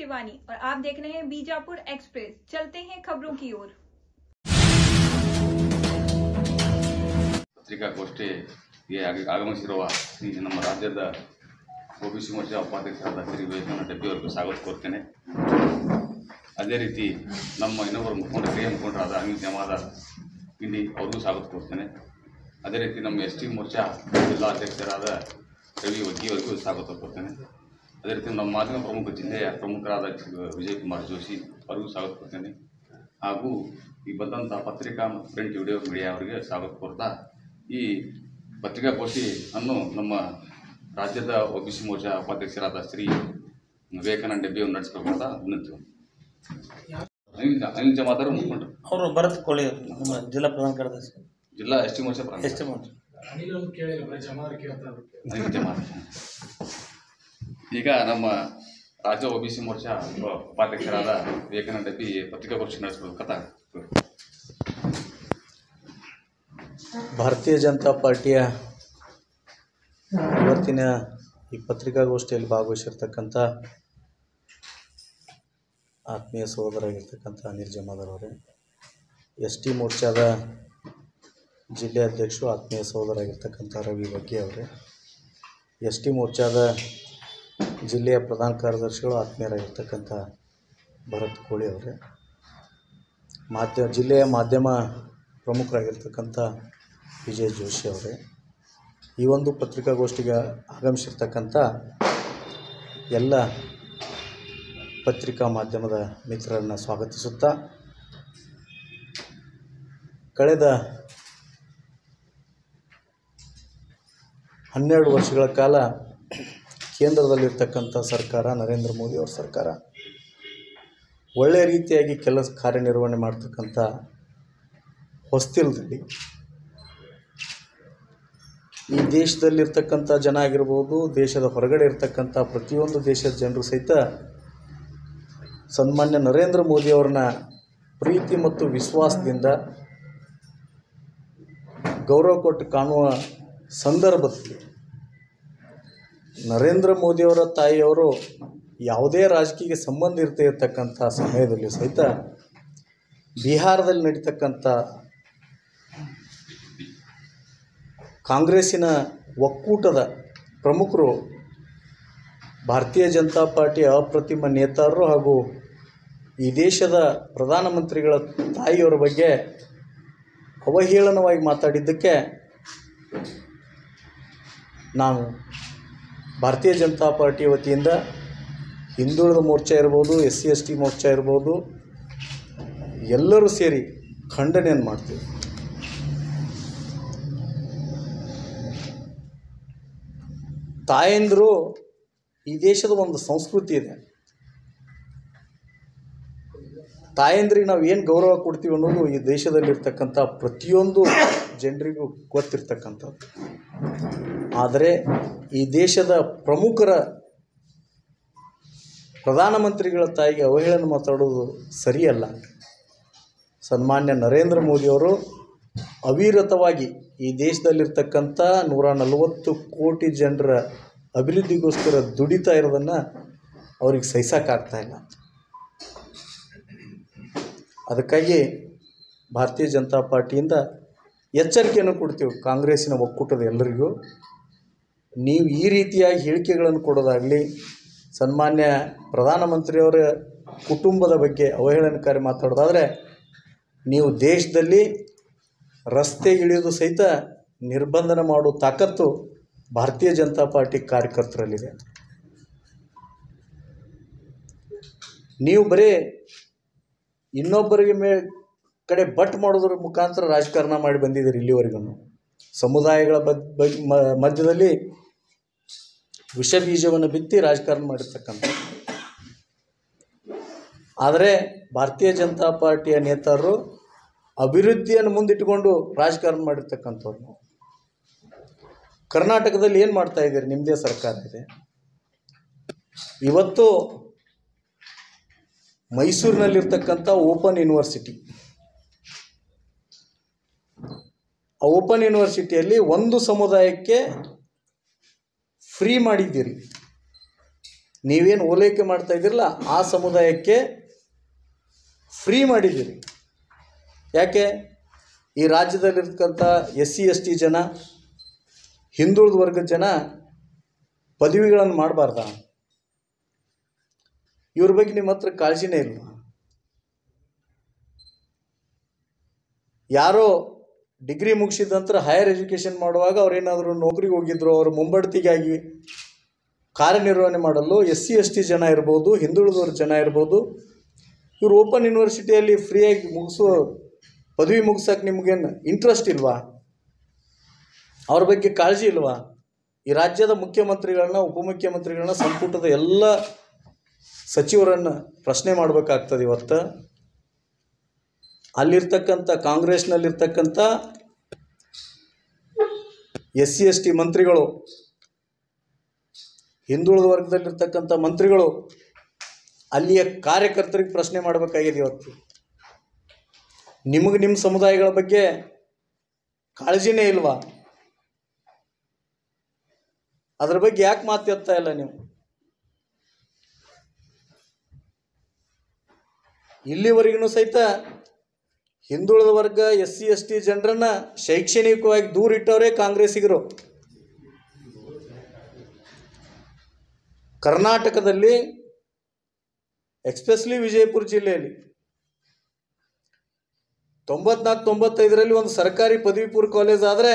शिवानी और आप देख रहे हैं बीजापुर एक्सप्रेस। चलते हैं खबरों की ओर। ಪತ್ರಿಕಾಗೋಷ್ಠಿಗೆ ಆಗಮಿಸಿರುವ ನಮ್ಮ ರಾಜ್ಯದ ಒಬಿಸಿ ಮೋರ್ಚಾ ಉಪಾಧ್ಯಕ್ಷರಾದ ಶ್ರೀ ವಿವೇಕಾನಂದ ರೆಡ್ಡಿ ಅವರಿಗೂ ಸ್ವಾಗತ ಕೋರ್ತೇನೆ. ಅದೇ ರೀತಿ ನಮ್ಮ ಇನ್ನೊಬ್ಬರು ಮುಖಂಡರಾದ ಅನಿಲ್ ಜಮಾದಾರ್ ಇಲ್ಲಿ ಅವ್ರಿಗೂ ಸ್ವಾಗತ ಕೋರ್ತೇನೆ. ಅದೇ ರೀತಿ ನಮ್ಮ ಎಸ್ ಟಿ ಮೋರ್ಚಾ ಜಿಲ್ಲಾಧ್ಯಕ್ಷರಾದ ರವಿ ವಗ್ಗಿ ಅವರಿಗೂ ಸ್ವಾಗತ ಕೋರ್ತೇನೆ. ಅದೇ ರೀತಿ ನಮ್ಮ ಮಾಧ್ಯಮ ಜಿಲ್ಲೆಯ ಪ್ರಮುಖರಾದ ವಿಜಯ್ ಕುಮಾರ್ ಜೋಶಿ ಅವರಿಗೂ ಸ್ವಾಗತ ಕೋರ್ತೇನೆ. ಹಾಗೂ ಈ ಬಂದಂಥ ಪತ್ರಿಕಾ ಮತ್ತು ಪ್ರಿಂಟ್ ಮೀಡಿಯಾ ಅವರಿಗೆ ಸ್ವಾಗತ ಕೋರ್ತಾ ಈ ಪತ್ರಿಕಾಗೋಷ್ಠಿ ಅನ್ನು ನಮ್ಮ ರಾಜ್ಯದ ಒಬಿಸಿ ಮೋರ್ಚಾ ಉಪಾಧ್ಯಕ್ಷರಾದ ಶ್ರೀ ವಿವೇಕಾನಂದ ರೆಡ್ಡಿ ಅವರು ನಡೆಸಬೇಕಂತ ವಿನಂತಿ. ಅನಿಲ್ ಜಮಾದಾರ್ ಮುಖಂಡರು ಅವರು ಭರತ್ ಕೋಳಿ ನಮ್ಮ ಜಿಲ್ಲಾ ಪ್ರಧಾನ ಕಾರ್ಯದರ್ಶಿ ಜಿಲ್ಲಾ ಎಸ್ ಟಿ ಮೋರ್ಚಾ ಅನಿಲ್ ಜಮಾದಾರ್. ಈಗ ನಮ್ಮ ರಾಜ್ಯ ಒಬಿಸಿ ಮೋರ್ಚಾ ಉಪಾಧ್ಯಕ್ಷರಾದ ವಿವೇಕಾನಂದ ರೆಡ್ಡಿ ಪತ್ರಿಕಾಗೋಷ್ಠಿ ನಡೆಸಬೇಕಂತ. ಭಾರತೀಯ ಜನತಾ ಪಾರ್ಟಿಯ ಇವತ್ತಿನ ಈ ಪತ್ರಿಕಾಗೋಷ್ಠಿಯಲ್ಲಿ ಭಾಗವಹಿಸಿರ್ತಕ್ಕಂಥ ಆತ್ಮೀಯ ಸಹೋದರಾಗಿರ್ತಕ್ಕಂಥ ಅನಿಲ್ ಜಮಾದಾರ್ ಅವರೇ, ಎಸ್ ಟಿ ಮೋರ್ಚಾದ ಜಿಲ್ಲೆ ಅಧ್ಯಕ್ಷರು ಆತ್ಮೀಯ ಸಹೋದರಾಗಿರ್ತಕ್ಕಂಥ ರವಿ ವಗ್ಗಿ ಅವರೇ, ಎಸ್ ಟಿ ಮೋರ್ಚಾದ ಜಿಲ್ಲೆಯ ಪ್ರಧಾನ ಕಾರ್ಯದರ್ಶಿಗಳು ಆತ್ಮೀಯರಾಗಿರ್ತಕ್ಕಂಥ ಭರತ್ ಕೋಳಿ ಅವರೇ, ಜಿಲ್ಲೆಯ ಮಾಧ್ಯಮ ಪ್ರಮುಖರಾಗಿರ್ತಕ್ಕಂಥ ವಿಜಯ್ ಜೋಶಿ ಅವರೇ, ಈ ಒಂದು ಪತ್ರಿಕಾಗೋಷ್ಠಿಗೆ ಆಗಮಿಸಿರ್ತಕ್ಕಂಥ ಎಲ್ಲ ಪತ್ರಿಕಾ ಮಾಧ್ಯಮದ ಮಿತ್ರರನ್ನು ಸ್ವಾಗತಿಸುತ್ತಾ, ಕಳೆದ 12 ವರ್ಷಗಳ ಕಾಲ ಕೇಂದ್ರದಲ್ಲಿರ್ತಕ್ಕಂಥ ಸರ್ಕಾರ, ನರೇಂದ್ರ ಮೋದಿ ಅವರ ಸರ್ಕಾರ ಒಳ್ಳೆಯ ರೀತಿಯಾಗಿ ಕಾರ್ಯನಿರ್ವಹಣೆ ಮಾಡ್ತಕ್ಕಂಥ ಹೊಸ್ತಿಲದಲ್ಲಿ ಈ ದೇಶದಲ್ಲಿರ್ತಕ್ಕಂಥ ಜನ ಆಗಿರ್ಬೋದು, ದೇಶದ ಹೊರಗಡೆ ಇರ್ತಕ್ಕಂಥ ಪ್ರತಿಯೊಂದು ದೇಶದ ಜನರು ಸಹಿತ ಸನ್ಮಾನ್ಯ ನರೇಂದ್ರ ಮೋದಿಯವ್ರನ್ನ ಪ್ರೀತಿ ಮತ್ತು ವಿಶ್ವಾಸದಿಂದ ಗೌರವ ಕೊಟ್ಟು ಕಾಣುವ ಸಂದರ್ಭದಲ್ಲಿ ನರೇಂದ್ರ ಮೋದಿಯವರ ತಾಯಿಯವರು ಯಾವುದೇ ರಾಜಕೀಯ ಸಂಬಂಧ ಇರ್ತಕ್ಕಂಥ ಸಮಯದಲ್ಲಿ ಸಹಿತ ಬಿಹಾರದಲ್ಲಿ ನಡೀತಕ್ಕಂಥ ಕಾಂಗ್ರೆಸ್ಸಿನ ಒಕ್ಕೂಟದ ಪ್ರಮುಖರು, ಭಾರತೀಯ ಜನತಾ ಪಾರ್ಟಿಯ ಅಪ್ರತಿಮ ನೇತಾರರು ಹಾಗೂ ಈ ದೇಶದ ಪ್ರಧಾನಮಂತ್ರಿಗಳ ತಾಯಿಯವರ ಬಗ್ಗೆ ಅವಹೇಳನವಾಗಿ ಮಾತಾಡಿದ್ದಕ್ಕೆ ನಾನು ಭಾರತೀಯ ಜನತಾ ಪಾರ್ಟಿ ವತಿಯಿಂದ ಹಿಂದುಳಿದ ಮೋರ್ಚಾ ಇರ್ಬೋದು, SC ST ಮೋರ್ಚಾ ಇರ್ಬೋದು, ಎಲ್ಲರೂ ಸೇರಿ ಖಂಡನೆಯನ್ನು ಮಾಡ್ತೀವಿ. ತಾಯಂದಿರು ಈ ದೇಶದ ಒಂದು ಸಂಸ್ಕೃತಿ ಇದೆ. ತಾಯಂದ್ರಿಗೆ ನಾವು ಏನು ಗೌರವ ಕೊಡ್ತೀವಿ ಅನ್ನೋದು ಈ ದೇಶದಲ್ಲಿರ್ತಕ್ಕಂಥ ಪ್ರತಿಯೊಂದು ಜನರಿಗೂ ಗೊತ್ತಿರ್ತಕ್ಕಂಥದ್ದು. ಆದರೆ ಈ ದೇಶದ ಪ್ರಮುಖರ ಪ್ರಧಾನಮಂತ್ರಿಗಳ ತಾಯಿಗೆ ಅವಹೇಳನ ಮಾತಾಡೋದು ಸರಿಯಲ್ಲ. ಸನ್ಮಾನ್ಯ ನರೇಂದ್ರ ಮೋದಿಯವರು ಅವಿರತವಾಗಿ ಈ ದೇಶದಲ್ಲಿರ್ತಕ್ಕಂಥ 140 ಕೋಟಿ ಜನರ ಅಭಿವೃದ್ಧಿಗೋಸ್ಕರ ದುಡಿತಾ ಇರೋದನ್ನು ಅವ್ರಿಗೆ ಸಹಿಸೋಕ್ಕಾಗ್ತಾಯಿಲ್ಲ. ಅದಕ್ಕಾಗಿ ಭಾರತೀಯ ಜನತಾ ಪಾರ್ಟಿಯಿಂದ ಎಚ್ಚರಿಕೆಯನ್ನು ಕೊಡ್ತೀವಿ ಕಾಂಗ್ರೆಸ್ಸಿನ ಒಕ್ಕೂಟದ ಎಲ್ಲರಿಗೂ. ನೀವು ಈ ರೀತಿಯಾಗಿ ಹೇಳಿಕೆಗಳನ್ನು ಕೊಡೋದಾಗಲಿ, ಸನ್ಮಾನ್ಯ ಪ್ರಧಾನಮಂತ್ರಿಯವರ ಕುಟುಂಬದ ಬಗ್ಗೆ ಅವಹೇಳನಕಾರಿ ಮಾತಾಡೋದಾದರೆ ನೀವು ದೇಶದಲ್ಲಿ ರಸ್ತೆ ಇಳಿಯೋದು ಸಹಿತ ನಿರ್ಬಂಧನ ಮಾಡೋ ತಾಕತ್ತು ಭಾರತೀಯ ಜನತಾ ಪಾರ್ಟಿ ಕಾರ್ಯಕರ್ತರಲ್ಲಿದೆ. ನೀವು ಬರೀ ಇನ್ನೊಬ್ಬರಿಗೆ ಕಡೆ ಬಟ್ ಮಾಡೋದ್ರ ಮುಖಾಂತರ ರಾಜಕಾರಣ ಮಾಡಿ ಬಂದಿದ್ದೀರಿ. ಇಲ್ಲಿವರೆಗೂ ಸಮುದಾಯಗಳ ಮಧ್ಯದಲ್ಲಿ ವಿಷ ಬೀಜವನ್ನು ಬಿತ್ತಿ ರಾಜಕಾರಣ ಮಾಡಿರ್ತಕ್ಕಂಥ. ಆದರೆ ಭಾರತೀಯ ಜನತಾ ಪಾರ್ಟಿಯ ನೇತಾರರು ಅಭಿವೃದ್ಧಿಯನ್ನು ಮುಂದಿಟ್ಟುಕೊಂಡು ರಾಜಕಾರಣ ಮಾಡಿರ್ತಕ್ಕಂಥವ್ರು. ಕರ್ನಾಟಕದಲ್ಲಿ ಏನು ಮಾಡ್ತಾ ಇದ್ದೀರಿ? ನಿಮ್ಮದೇ ಸರ್ಕಾರ ಇದೆ. ಇವತ್ತು ಮೈಸೂರಿನಲ್ಲಿರ್ತಕ್ಕಂಥ ಓಪನ್ ಯೂನಿವರ್ಸಿಟಿ, ಆ ಓಪನ್ ಯೂನಿವರ್ಸಿಟಿಯಲ್ಲಿ ಒಂದು ಸಮುದಾಯಕ್ಕೆ ಫ್ರೀ ಮಾಡಿದ್ದೀರಿ. ನೀವೇನು ಓಲೈಕೆ ಮಾಡ್ತಾ ಇದ್ದೀರಲ್ಲ ಆ ಸಮುದಾಯಕ್ಕೆ ಫ್ರೀ ಮಾಡಿದ್ದೀರಿ. ಯಾಕೆ? ಈ ರಾಜ್ಯದಲ್ಲಿರ್ತಕ್ಕಂಥ SC ST ಜನ, ಹಿಂದುಳಿದ ವರ್ಗದ ಜನ ಪದವಿಗಳನ್ನು ಮಾಡಬಾರ್ದ? ಇವ್ರ ಬಗ್ಗೆ ನಿಮ್ಮ ಹತ್ರ ಕಾಳಜಿನೇ ಇಲ್ವಾ? ಯಾರೋ ಡಿಗ್ರಿ ಮುಗಿಸಿದ ನಂತರ ಹೈಯರ್ ಎಜುಕೇಷನ್ ಮಾಡುವಾಗ ಅವ್ರೇನಾದರೂ ನೌಕರಿಗೆ ಹೋಗಿದ್ರು, ಅವರು ಮುಂಬಡ್ತಿಗಾಗಿ ಕಾರ್ಯನಿರ್ವಹಣೆ ಮಾಡಲು SC ST ಜನ ಇರ್ಬೋದು, ಹಿಂದುಳಿದವ್ರ ಜನ ಇರ್ಬೋದು, ಇವರು ಓಪನ್ ಯೂನಿವರ್ಸಿಟಿಯಲ್ಲಿ ಫ್ರೀಯಾಗಿ ಪದವಿ ಮುಗಿಸೋಕೆ ನಿಮಗೇನು ಇಂಟ್ರೆಸ್ಟ್ ಇಲ್ವಾ? ಅವ್ರ ಬಗ್ಗೆ ಕಾಳಜಿ ಇಲ್ವಾ? ಈ ರಾಜ್ಯದ ಮುಖ್ಯಮಂತ್ರಿಗಳನ್ನ, ಉಪಮುಖ್ಯಮಂತ್ರಿಗಳನ್ನ, ಸಂಪುಟದ ಎಲ್ಲ ಸಚಿವರನ್ನು ಪ್ರಶ್ನೆ ಮಾಡಬೇಕಾಗ್ತದೆ. ಇವತ್ತು ಅಲ್ಲಿರ್ತಕ್ಕಂಥ ಕಾಂಗ್ರೆಸ್ನಲ್ಲಿರ್ತಕ್ಕಂಥ SC ST ಮಂತ್ರಿಗಳು, ಹಿಂದುಳಿದ ವರ್ಗದಲ್ಲಿರ್ತಕ್ಕಂಥ ಮಂತ್ರಿಗಳು, ಅಲ್ಲಿಯ ಕಾರ್ಯಕರ್ತರಿಗೆ ಪ್ರಶ್ನೆ ಮಾಡಬೇಕಾಗಿದೆ. ಇವತ್ತು ನಿಮಗೆ ನಿಮ್ಮ ಸಮುದಾಯಗಳ ಬಗ್ಗೆ ಕಾಳಜಿನೇ ಇಲ್ವಾ? ಅದರ ಬಗ್ಗೆ ಯಾಕೆ ಮಾತಾಡ್ತಾ ಇಲ್ಲ ನೀವು? ಇಲ್ಲಿವರೆಗೂ ಸಹಿತ ಹಿಂದುಳಿದ ವರ್ಗ SC ST ಜನರನ್ನ ಶೈಕ್ಷಣಿಕವಾಗಿ ದೂರ ಇಟ್ಟವರೇ ಕಾಂಗ್ರೆಸ್ಸಿಗರು. ಕರ್ನಾಟಕದಲ್ಲಿ ಎಕ್ಸ್ಪೆಷಲಿ ವಿಜಯಪುರ ಜಿಲ್ಲೆಯಲ್ಲಿ 94-95ರಲ್ಲಿ ಒಂದು ಸರ್ಕಾರಿ ಪದವಿ ಪೂರ್ವ ಕಾಲೇಜ್ ಆದರೆ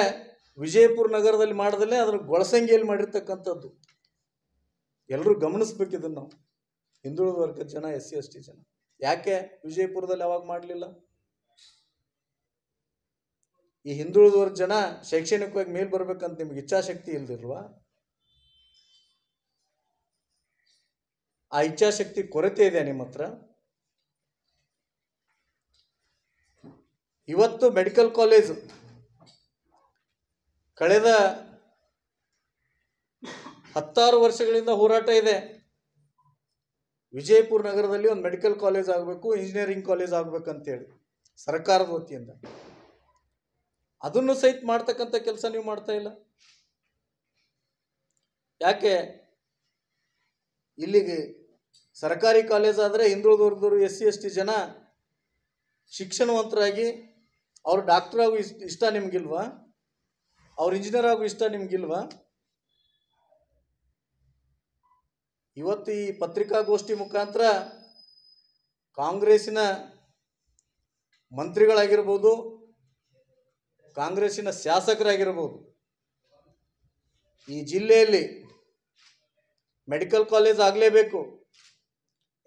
ವಿಜಯಪುರ ನಗರದಲ್ಲಿ ಮಾಡದಲ್ಲೇ ಅದರ ಗೊಳಸಂಗಿಯಲ್ಲಿ ಮಾಡಿರ್ತಕ್ಕಂಥದ್ದು. ಎಲ್ಲರೂ ಗಮನಿಸ್ಬೇಕಿದ್ದನ್ನು ನಾವು, ಹಿಂದುಳಿದ ವರ್ಗದ ಜನ, SC ST ಜನ. ಯಾಕೆ ವಿಜಯಪುರದಲ್ಲಿ ಯಾವಾಗ ಮಾಡಲಿಲ್ಲ? ಈ ಹಿಂದುಳಿದ ವರ್ಗದ ಜನ ಶೈಕ್ಷಣಿಕವಾಗಿ ಮೇಲ್ ಬರ್ಬೇಕಂತ ನಿಮ್ಗೆ ಇಚ್ಛಾಶಕ್ತಿ ಇಲ್ದಿಲ್ವಾ? ಆ ಇಚ್ಛಾಶಕ್ತಿ ಕೊರತೆ ಇದೆ ನಿಮ್ಮ ಹತ್ರ. ಇವತ್ತು ಮೆಡಿಕಲ್ ಕಾಲೇಜು ಕಳೆದ 10 ವರ್ಷಗಳಿಂದ ಹೋರಾಟ ಇದೆ. ವಿಜಯಪುರ ನಗರದಲ್ಲಿ ಒಂದು ಮೆಡಿಕಲ್ ಕಾಲೇಜ್ ಆಗಬೇಕು, ಇಂಜಿನಿಯರಿಂಗ್ ಕಾಲೇಜ್ ಆಗಬೇಕಂತೇಳಿ ಸರ್ಕಾರದ ವತಿಯಿಂದ. ಅದನ್ನು ಸಹಿತ ಮಾಡ್ತಕ್ಕಂಥ ಕೆಲಸ ನೀವು ಮಾಡ್ತಾ ಇಲ್ಲ. ಯಾಕೆ? ಇಲ್ಲಿಗೆ ಸರ್ಕಾರಿ ಕಾಲೇಜ್ ಆದರೆ ಹಿಂದುಳಿದ ವರ್ಗದವರು SC ST ಜನ ಶಿಕ್ಷಣವಂತರಾಗಿ ಅವರು ಡಾಕ್ಟರ್ ಆಗೋ ಇಷ್ಟ ನಿಮಗಿಲ್ವಾ? ಅವ್ರು ಇಂಜಿನಿಯರ್ ಆಗೋ ಇಷ್ಟ ನಿಮಗಿಲ್ವಾ? ಇವತ್ತು ಈ ಪತ್ರಿಕಾಗೋಷ್ಠಿ ಮುಖಾಂತರ ಕಾಂಗ್ರೆಸ್ಸಿನ ಮಂತ್ರಿಗಳಾಗಿರ್ಬೋದು, ಕಾಂಗ್ರೆಸ್ಸಿನ ಶಾಸಕರಾಗಿರ್ಬೋದು, ಈ ಜಿಲ್ಲೆಯಲ್ಲಿ ಮೆಡಿಕಲ್ ಕಾಲೇಜ್ ಆಗಲೇಬೇಕು,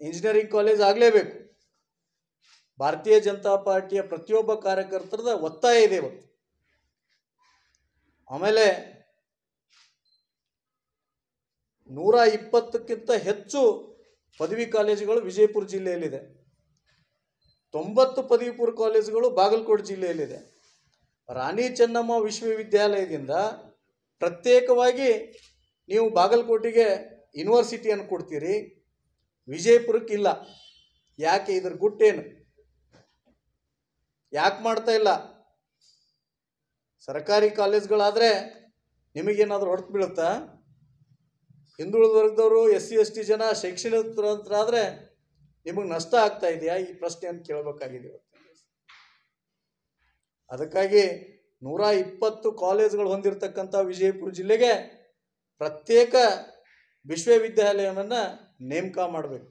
ಇಂಜಿನಿಯರಿಂಗ್ ಕಾಲೇಜ್ ಆಗಲೇಬೇಕು, ಭಾರತೀಯ ಜನತಾ ಪಾರ್ಟಿಯ ಪ್ರತಿಯೊಬ್ಬ ಕಾರ್ಯಕರ್ತರದ ಒತ್ತಾಯ ಇದೆ ಇವತ್ತು. ಆಮೇಲೆ 120ಕ್ಕಿಂತ ಹೆಚ್ಚು ಪದವಿ ಕಾಲೇಜುಗಳು ವಿಜಯಪುರ ಜಿಲ್ಲೆಯಲ್ಲಿದೆ. 90 ಪದವಿ ಪೂರ್ವ ಕಾಲೇಜುಗಳು ಬಾಗಲಕೋಟೆ ಜಿಲ್ಲೆಯಲ್ಲಿದೆ. ರಾಣಿ ಚೆನ್ನಮ್ಮ ವಿಶ್ವವಿದ್ಯಾಲಯದಿಂದ ಪ್ರತ್ಯೇಕವಾಗಿ ನೀವು ಬಾಗಲಕೋಟೆಗೆ ಯೂನಿವರ್ಸಿಟಿಯನ್ನು ಕೊಡ್ತೀರಿ, ವಿಜಯಪುರಕ್ಕೆ ಇಲ್ಲ. ಯಾಕೆ? ಇದ್ರ ಗುಟ್ಟೇನು? ಯಾಕೆ ಮಾಡ್ತಾ ಇಲ್ಲ? ಸರ್ಕಾರಿ ಕಾಲೇಜ್ಗಳಾದರೆ ನಿಮಗೇನಾದರೂ ಹೊರತು ಬೀಳುತ್ತಾ? ಹಿಂದುಳಿದ ವರ್ಗದವರು SC ST ಜನ ಶೈಕ್ಷಣಿಕರಾದರೆ ನಿಮಗೆ ನಷ್ಟ ಆಗ್ತಾ ಇದೆಯಾ? ಈ ಪ್ರಶ್ನೆಯನ್ನು ಕೇಳಬೇಕಾಗಿದೆ. ಅದಕ್ಕಾಗಿ 120 ಕಾಲೇಜುಗಳು ಹೊಂದಿರತಕ್ಕಂಥ ವಿಜಯಪುರ ಜಿಲ್ಲೆಗೆ ಪ್ರತ್ಯೇಕ ವಿಶ್ವವಿದ್ಯಾಲಯವನ್ನು ನೇಮಕ ಮಾಡಬೇಕು.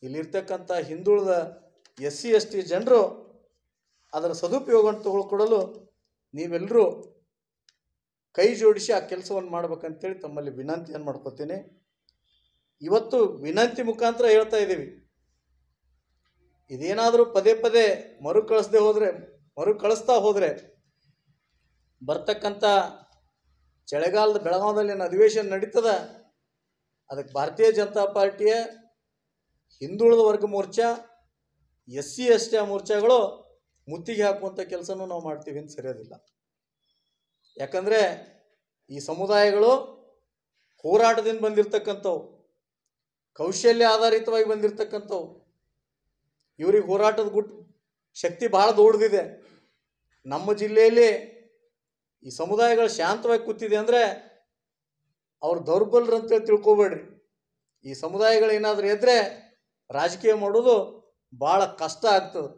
ಇಲ್ಲಿರ್ತಕ್ಕಂಥ ಹಿಂದುಳಿದ SC ST ಜನರು ಅದರ ಸದುಪಯೋಗವನ್ನು ತೆಗೆದುಕೊಳ್ಳಲು ನೀವೆಲ್ಲರೂ ಕೈ ಜೋಡಿಸಿ ಆ ಕೆಲಸವನ್ನು ಮಾಡ್ಬೇಕಂತೇಳಿ ತಮ್ಮಲ್ಲಿ ವಿನಂತಿಯನ್ನು ಮಾಡ್ಕೊತೀನಿ. ಇವತ್ತು ವಿನಂತಿ ಮುಖಾಂತರ ಹೇಳ್ತಾ ಇದ್ದೀವಿ, ಇದೇನಾದರೂ ಪದೇ ಪದೇ ಮರುಕಳಿಸ್ತಾ ಹೋದರೆ ಬರ್ತಕ್ಕಂಥ ಚಳಿಗಾಲದ ಬೆಳಗಾವದಲ್ಲಿ ಏನು ಅಧಿವೇಶನ ನಡೀತದ, ಅದಕ್ಕೆ ಭಾರತೀಯ ಜನತಾ ಪಾರ್ಟಿಯ ಹಿಂದುಳಿದ ವರ್ಗ ಮೋರ್ಚಾ, SC ST ಮೋರ್ಚಾಗಳು ಮುತ್ತಿಗೆ ಹಾಕುವಂಥ ಕೆಲಸನೂ ನಾವು ಮಾಡ್ತೀವಿ ಅಂತ ಸರಿಯೋದಿಲ್ಲ. ಯಾಕಂದರೆ ಈ ಸಮುದಾಯಗಳು ಹೋರಾಟದಿಂದ ಬಂದಿರತಕ್ಕಂಥವು, ಕೌಶಲ್ಯ ಆಧಾರಿತವಾಗಿ ಬಂದಿರತಕ್ಕಂಥವು. ಇವ್ರಿಗೆ ಹೋರಾಟದ ಶಕ್ತಿ ಭಾಳ ದೊಡ್ಡದಿದೆ. ನಮ್ಮ ಜಿಲ್ಲೆಯಲ್ಲಿ ಈ ಸಮುದಾಯಗಳು ಶಾಂತವಾಗಿ ಕೂತಿದೆ ಅಂದರೆ ಅವ್ರು ದೌರ್ಬಲ್ಯರು ಅಂತೇಳಿ ತಿಳ್ಕೊಬೇಡ್ರಿ. ಈ ಸಮುದಾಯಗಳೇನಾದರೂ ಇದ್ದರೆ ರಾಜಕೀಯ ಮಾಡೋದು ಭಾಳ ಕಷ್ಟ ಆಗ್ತದೆ.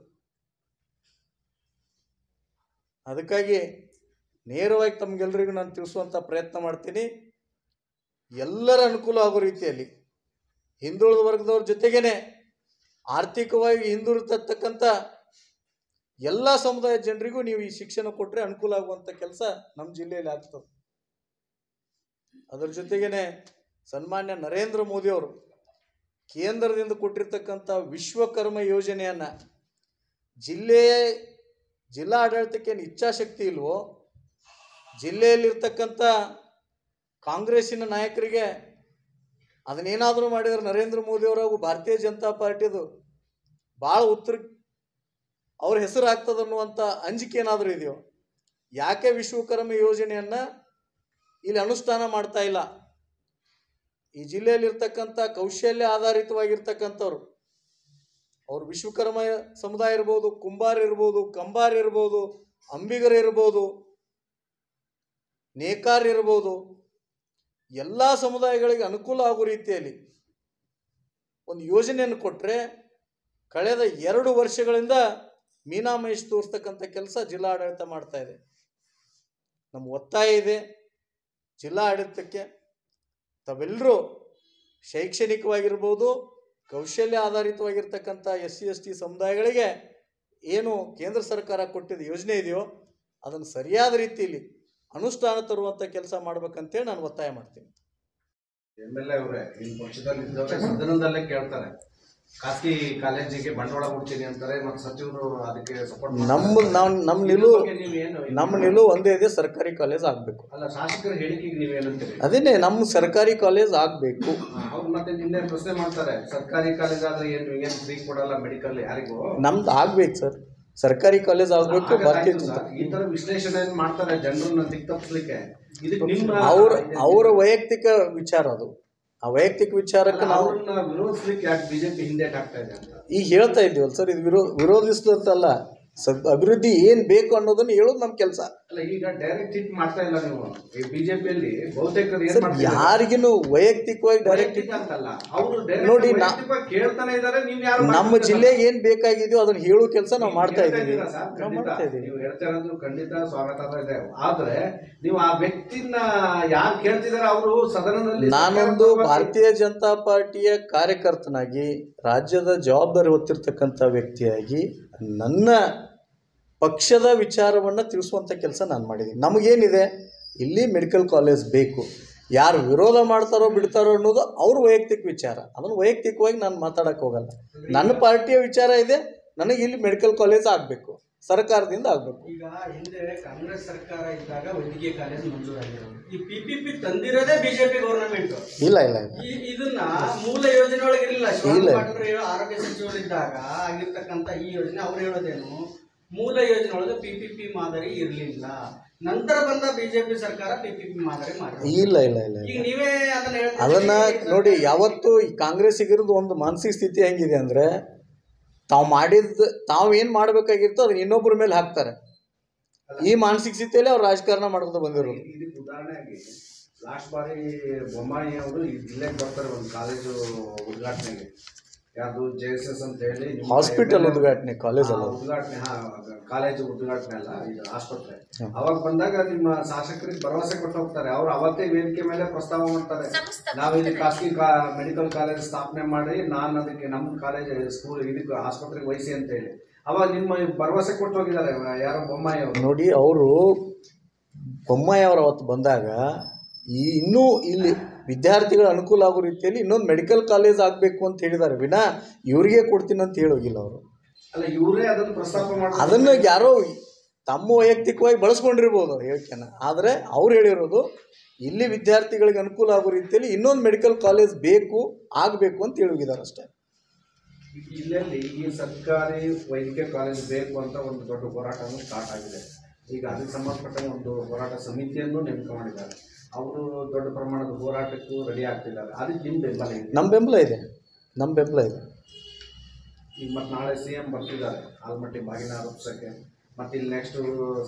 ಅದಕ್ಕಾಗಿ ನೇರವಾಗಿ ತಮಗೆಲ್ಲರಿಗೂ ನಾನು ತಿಳಿಸುವಂಥ ಪ್ರಯತ್ನ ಮಾಡ್ತೀನಿ. ಎಲ್ಲರ ಅನುಕೂಲ ಆಗೋ ರೀತಿಯಲ್ಲಿ ಹಿಂದುಳಿದ ವರ್ಗದವ್ರ ಜೊತೆಗೇ ಆರ್ಥಿಕವಾಗಿ ಹಿಂದುಳಿತಕ್ಕಂಥ ಎಲ್ಲ ಸಮುದಾಯದ ಜನರಿಗೂ ನೀವು ಈ ಶಿಕ್ಷಣ ಕೊಟ್ಟರೆ ಅನುಕೂಲ ಆಗುವಂಥ ಕೆಲಸ ನಮ್ಮ ಜಿಲ್ಲೆಯಲ್ಲಿ ಆಗ್ತದೆ. ಅದರ ಜೊತೆಗೇ ಸನ್ಮಾನ್ಯ ನರೇಂದ್ರ ಮೋದಿಯವರು ಕೇಂದ್ರದಿಂದ ಕೊಟ್ಟಿರ್ತಕ್ಕಂಥ ವಿಶ್ವಕರ್ಮ ಯೋಜನೆಯನ್ನು ಜಿಲ್ಲಾ ಆಡಳಿತಕ್ಕೇನು ಇಚ್ಛಾಶಕ್ತಿ ಇಲ್ವೋ, ಜಿಲ್ಲೆಯಲ್ಲಿರ್ತಕ್ಕಂಥ ಕಾಂಗ್ರೆಸ್ಸಿನ ನಾಯಕರಿಗೆ ಅದನ್ನೇನಾದರೂ ಮಾಡಿದರೆ ನರೇಂದ್ರ ಮೋದಿಯವರು ಹಾಗೂ ಭಾರತೀಯ ಜನತಾ ಪಾರ್ಟಿದು ಭಾಳ ಅವ್ರ ಹೆಸರು ಆಗ್ತದೆ ಅನ್ನುವಂಥ ಅಂಜಿಕೆ ಏನಾದರೂ ಇದೆಯೋ? ಯಾಕೆ ವಿಶ್ವಕರ್ಮ ಯೋಜನೆಯನ್ನು ಇಲ್ಲಿ ಅನುಷ್ಠಾನ ಮಾಡ್ತಾ ಇಲ್ಲ? ಈ ಜಿಲ್ಲೆಯಲ್ಲಿರ್ತಕ್ಕಂಥ ಕೌಶಲ್ಯ ಆಧಾರಿತವಾಗಿರ್ತಕ್ಕಂಥವ್ರು, ಅವರು ವಿಶ್ವಕರ್ಮ ಸಮುದಾಯ ಇರ್ಬೋದು, ಕುಂಬಾರ ಇರ್ಬೋದು, ಕಂಬಾರ ಇರ್ಬೋದು, ಅಂಬಿಗರ ಇರ್ಬೋದು, ನೇಕಾರ ಇರ್ಬೋದು, ಎಲ್ಲ ಸಮುದಾಯಗಳಿಗೆ ಅನುಕೂಲ ಆಗೋ ರೀತಿಯಲ್ಲಿ ಒಂದು ಯೋಜನೆಯನ್ನು ಕೊಟ್ಟರೆ ಕಳೆದ 2 ವರ್ಷಗಳಿಂದ ಮೀನಾಮಹೇಶ್ ತೋರಿಸ್ತಕ್ಕಂಥ ಕೆಲಸ ಜಿಲ್ಲಾ ಆಡಳಿತ ಮಾಡ್ತಾ ಇದೆ. ನಮ್ಮ ಒತ್ತಾಯ ಇದೆ ಜಿಲ್ಲಾ ಆಡಳಿತಕ್ಕೆ, ತಾವೆಲ್ಲರೂ ಶೈಕ್ಷಣಿಕವಾಗಿರ್ಬೋದು, ಕೌಶಲ್ಯ ಆಧಾರಿತವಾಗಿರ್ತಕ್ಕಂಥ SC ST ಸಮುದಾಯಗಳಿಗೆ ಏನು ಕೇಂದ್ರ ಸರ್ಕಾರ ಕೊಟ್ಟಿದ್ದ ಯೋಜನೆ ಇದೆಯೋ ಅದನ್ನು ಸರಿಯಾದ ರೀತಿಯಲ್ಲಿ ಅನುಷ್ಠಾನ ತರುವಂಥ ಕೆಲಸ ಮಾಡ್ಬೇಕಂತೇಳಿ ನಾನು ಒತ್ತಾಯ ಮಾಡ್ತೀನಿ. MLA ಅವರೇ ನಿಮ್ಮ ಪಕ್ಷದಲ್ಲಿ ಇದ್ದವರೇ ಸದನದಲ್ಲೇ ಕೇಳ್ತಾರೆ, ಖಾಸಗಿ ಕಾಲೇಜಿಗೆ ಬಂಡವಾಳ ಕೊಡ್ತೀನಿ ಅಂತಾರೆ, ಮತ್ತು ಸಚಿವರು ಅದಕ್ಕೆ ಸಪೋರ್ಟ್ ನಮ್ಮ ನಿಲುವು ಒಂದೇ ಇದೆ, ಸರ್ಕಾರಿ ಕಾಲೇಜ್ ಆಗಬೇಕು. ಅಲ್ಲ, ಶಾಸಕರ ಹೇಳಿಕೆಗೆ ನೀವೇನಂತೀರಿ? ಅದೇನೆ, ನಮ್ಮ ಸರ್ಕಾರಿ ಕಾಲೇಜ್ ಆಗಬೇಕು. ಅವ್ರು ಮತ್ತೆ ನಿನ್ನೆ ಪ್ರಶ್ನೆ ಮಾಡ್ತಾರೆ, ಸರ್ಕಾರಿ ಕಾಲೇಜ್ ಆದ್ರೆ ಏನು ಫ್ರೀ ಕೊಡಲ್ಲ ಮೆಡಿಕಲ್ ಯಾರಿಗೂ? ನಮ್ದು ಆಗ್ಬೇಕು ಸರ್, ಸರ್ಕಾರಿ ಕಾಲೇಜ್ ಆಗಬೇಕು. ಈ ತರ ವಿಶ್ಲೇಷಣೆ ಮಾಡ್ತಾರೆ ಜನರನ್ನ ದಿಕ್ತಪ್ಪಿಸ್ಲಿಕ್ಕೆ. ಅವರ ವೈಯಕ್ತಿಕ ವಿಚಾರ ಅದು. ಆ ವೈಯಕ್ತಿಕ ವಿಚಾರಕ್ಕೆ ನಾವು ವಿರೋಧಿಸ್ಲಿಕ್ಕೆ ಯಾಕೆ ಬಿಜೆಪಿ ಹಿಂದೇಟ್ ಆಗ್ತಾ ಇದೆ ಅಂತ ಈಗ ಹೇಳ್ತಾ ಇದ್ದೀವಲ್ಲ ಸರ್. ಇದು ವಿರೋಧಿಸಿದಂತಲ್ಲ, ಅಭಿವೃದ್ಧಿ ಏನ್ ಬೇಕು ಅನ್ನೋದನ್ನ ಹೇಳೋದು ನಮ್ಮ ಕೆಲಸ. ಅಲ್ಲ, ಈಗ ಡೈರೆಕ್ಟ್ ಹಿಟ್ ಮಾಡ್ತಾ ಇಲ್ಲ ನೀವು ಈ ಬಿಜೆಪಿಯಲ್ಲಿ ಬಹುತೇಕರು ಏನ್ ಮಾಡ್ತಾರೆ, ಯಾರಿಗೂ ವೈಯಕ್ತಿಕವಾಗಿ ಡೈರೆಕ್ಟ್ ಅಂತಲ್ಲ, ಅವರು ನೋಡಿ ಕೇಳ್ತಾನೆ ಇದಾರೆ. ನೀವು ಯಾರು ನಮ್ಮ ಜಿಲ್ಲೆಗೆ ಏನ್ ಬೇಕಾಗಿದೆಯೋ ಅದನ್ನ ಹೇಳೋ ಕೆಲಸ ನಾವು ಮಾಡ್ತಾ ಇದ್ದೀವಿ. ನೀವು ಹೇಳ್ತಾ ಇರೋದು ಖಂಡಿತ ಸ್ವಾಗತ ಇದೆ. ಆದ್ರೆ ನೀವು ಆ ವ್ಯಕ್ತಿನ ಯಾರು ಕೇಳ್ತಿದಾರೆ ಅವರು ಸದನದಲ್ಲಿ, ನಾನೊಂದು ಭಾರತೀಯ ಜನತಾ ಪಾರ್ಟಿಯ ಕಾರ್ಯಕರ್ತನಾಗಿ ರಾಜ್ಯದ ಜವಾಬ್ದಾರಿ ಹೊತ್ತಿರ್ತಕ್ಕಂಥ ವ್ಯಕ್ತಿಯಾಗಿ ನನ್ನ ಪಕ್ಷದ ವಿಚಾರವನ್ನು ತಿಳಿಸುವಂಥ ಕೆಲಸ ನಾನು ಮಾಡಿದ್ದೀನಿ. ನಮಗೇನಿದೆ, ಇಲ್ಲಿ ಮೆಡಿಕಲ್ ಕಾಲೇಜ್ ಬೇಕು. ಯಾರು ವಿರೋಧ ಮಾಡ್ತಾರೋ ಬಿಡ್ತಾರೋ ಅನ್ನೋದು ಅವ್ರ ವೈಯಕ್ತಿಕ ವಿಚಾರ. ಅದನ್ನು ವೈಯಕ್ತಿಕವಾಗಿ ನಾನು ಮಾತಾಡೋಕ್ಕೆ ಹೋಗಲ್ಲ. ನನ್ನ ಪಾರ್ಟಿಯ ವಿಚಾರ ಇದೆ, ನನಗೆ ಇಲ್ಲಿ ಮೆಡಿಕಲ್ ಕಾಲೇಜ್ ಆಗಬೇಕು, ಸರ್ಕಾರದಿಂದ ಆಗಬೇಕು. ಈಗ ಹಿಂದೆ ಕಾಂಗ್ರೆಸ್ ಸರ್ಕಾರ ಇದ್ದಾಗ ವೈದ್ಯಕೀಯ ಕಾಲೇಜ್ ಮಂಜೂರಾಗಿರೋದು, ಈ PPP ತಂದಿರೋದೇ ಬಿಜೆಪಿ ಗವರ್ನಮೆಂಟ್. ಇಲ್ಲ ಇದನ್ನ ಮೂಲ ಯೋಜನೆ ಒಳಗೆ ಇರಲಿಲ್ಲ. ಆರೋಗ್ಯ ಸಚಿವರಿದ್ದಾಗ ಆಗಿರ್ತಕ್ಕಂಥ ಈ ಯೋಜನೆ ಅವ್ರು ಹೇಳೋದೇನು, ಮೂಲ ಯೋಜನೆ ಒಳಗೆ PPP ಮಾದರಿ ಇರಲಿಲ್ಲ. ನಂತರ ಬಂದ ಬಿಜೆಪಿ ಸರ್ಕಾರ PPP ಮಾದರಿ ಮಾಡಿದ್ರು. ಇಲ್ಲ ಈಗ ನೀವೇ ಅದನ್ನ ನೋಡಿ. ಯಾವತ್ತು ಈ ಕಾಂಗ್ರೆಸ್ಸಿಗಿರೋದು ಒಂದು ಮಾನಸಿಕ ಸ್ಥಿತಿ ಹೆಂಗಿದೆ ಅಂದರೆ, ತಾವೇನು ಮಾಡಬೇಕಾಗಿರ್ತೋ ಅದನ್ನ ಇನ್ನೊಬ್ಬರ ಮೇಲೆ ಹಾಕ್ತಾರೆ. ಈ ಮಾನಸಿಕ ಸ್ಥಿತಿಯಲ್ಲಿ ಅವ್ರು ರಾಜಕಾರಣ ಮಾಡ್ಕೊಂಡು ಬಂದಿರೋದು. ಇದಕ್ಕೆ ಉದಾಹರಣೆಯಾಗಿ ಲಾಸ್ಟ್ ಬಾರಿ ಬೊಮ್ಮಾಯಿ ಅವರು ಈ ಜಿಲ್ಲೆಗೆ ಬರ್ತಾರೆ ಒಂದು ಕಾಲೇಜು ಉದ್ಘಾಟನೆಗೆ. ಯಾವುದು JSS ಅಂತ ಹೇಳಿ ಹಾಸ್ಪಿಟಲ್ ಉದ್ಘಾಟನೆ, ಕಾಲೇಜ್ ಅಲ್ಲ ಉದ್ಘಾಟನೆ, ಕಾಲೇಜು ಉದ್ಘಾಟನೆ ಅಲ್ಲ, ಇದು ಆಸ್ಪತ್ರೆ. ಅವಾಗ ಬಂದಾಗ ನಿಮ್ಮ ಶಾಸಕರಿಗೆ ಭರವಸೆ ಕೊಟ್ಟು ಹೋಗ್ತಾರೆ. ಅವ್ರು ಅವತ್ತೇ ವೇದಿಕೆ ಮೇಲೆ ಪ್ರಸ್ತಾವ ಮಾಡ್ತಾರೆ, ನಾವು ಇಲ್ಲಿ ಖಾಸಗಿ ಮೆಡಿಕಲ್ ಕಾಲೇಜ್ ಸ್ಥಾಪನೆ ಮಾಡಿ ನಾನು ಅದಕ್ಕೆ ನಮ್ಮ ಕಾಲೇಜ್ ಸ್ಕೂಲ್ ಇದಕ್ಕೆ ಆಸ್ಪತ್ರೆಗೆ ವಹಿಸಿ ಅಂತ ಹೇಳಿ ಅವಾಗ ನಿಮ್ಮ ಭರವಸೆ ಕೊಟ್ಟು ಹೋಗಿದ್ದಾರೆ ಯಾರೋ ಬೊಮ್ಮಾಯಿ ಅವರು. ನೋಡಿ, ಅವರು ಬೊಮ್ಮಾಯಿ ಅವರು ಅವತ್ತು ಬಂದಾಗ ಇನ್ನೂ ಇಲ್ಲಿ ವಿದ್ಯಾರ್ಥಿಗಳ ಅನುಕೂಲ ಆಗೋ ರೀತಿಯಲ್ಲಿ ಇನ್ನೊಂದು ಮೆಡಿಕಲ್ ಕಾಲೇಜ್ ಆಗಬೇಕು ಅಂತ ಹೇಳಿದ್ದಾರೆ ವಿನಾ ಇವರಿಗೆ ಕೊಡ್ತೀನಿ ಅಂತ ಹೇಳೋಗಿಲ್ಲ ಅವರು. ಅಲ್ಲ, ಇವರೇ ಅದನ್ನು ಪ್ರಸ್ತಾಪ ಮಾಡಿ ಅದನ್ನು ಯಾರೋ ತಮ್ಮ ವೈಯಕ್ತಿಕವಾಗಿ ಬಳಸ್ಕೊಂಡಿರ್ಬೋದು ಹೇಳಿಕೆನ. ಆದರೆ ಅವ್ರು ಹೇಳಿರೋದು ಇಲ್ಲಿ ವಿದ್ಯಾರ್ಥಿಗಳಿಗೆ ಅನುಕೂಲ ಆಗೋ ರೀತಿಯಲ್ಲಿ ಇನ್ನೊಂದು ಮೆಡಿಕಲ್ ಕಾಲೇಜ್ ಆಗಬೇಕು ಅಂತ ಹೇಳೋಗಿದ್ದಾರೆ ಅಷ್ಟೇ. ಜಿಲ್ಲೆಯಲ್ಲಿ ಈ ಸರ್ಕಾರಿ ವೈದ್ಯಕೀಯ ಕಾಲೇಜ್ ಬೇಕು ಅಂತ ಒಂದು ದೊಡ್ಡ ಹೋರಾಟವನ್ನು ಸ್ಟಾರ್ಟ್ ಆಗಿದೆ. ಈಗ ಅದಕ್ಕೆ ಸಂಬಂಧಪಟ್ಟ ಒಂದು ಹೋರಾಟ ಸಮಿತಿಯನ್ನು ನೇಮಕ ಮಾಡಿದ್ದಾರೆ. ಅವರು ದೊಡ್ಡ ಪ್ರಮಾಣದ ಹೋರಾಟಕ್ಕೂ ರೆಡಿ ಆಗ್ತಿದ್ದಾರೆ. ಅದಕ್ಕೆ ನಿಮ್ಮ ಬೆಂಬಲ ಇದೆ? ನಮ್ಮ ಬೆಂಬಲ ಇದೆ. ಈಗ ಮತ್ತು ನಾಳೆ CM ಬರ್ತಿದ್ದಾರೆ ಆಲ್ಮಟ್ಟಿ ಬಾಗಿನ ಆರೋಪಿಸೋಕ್ಕೆ, ಮತ್ತು ಇಲ್ಲಿ ನೆಕ್ಸ್ಟ್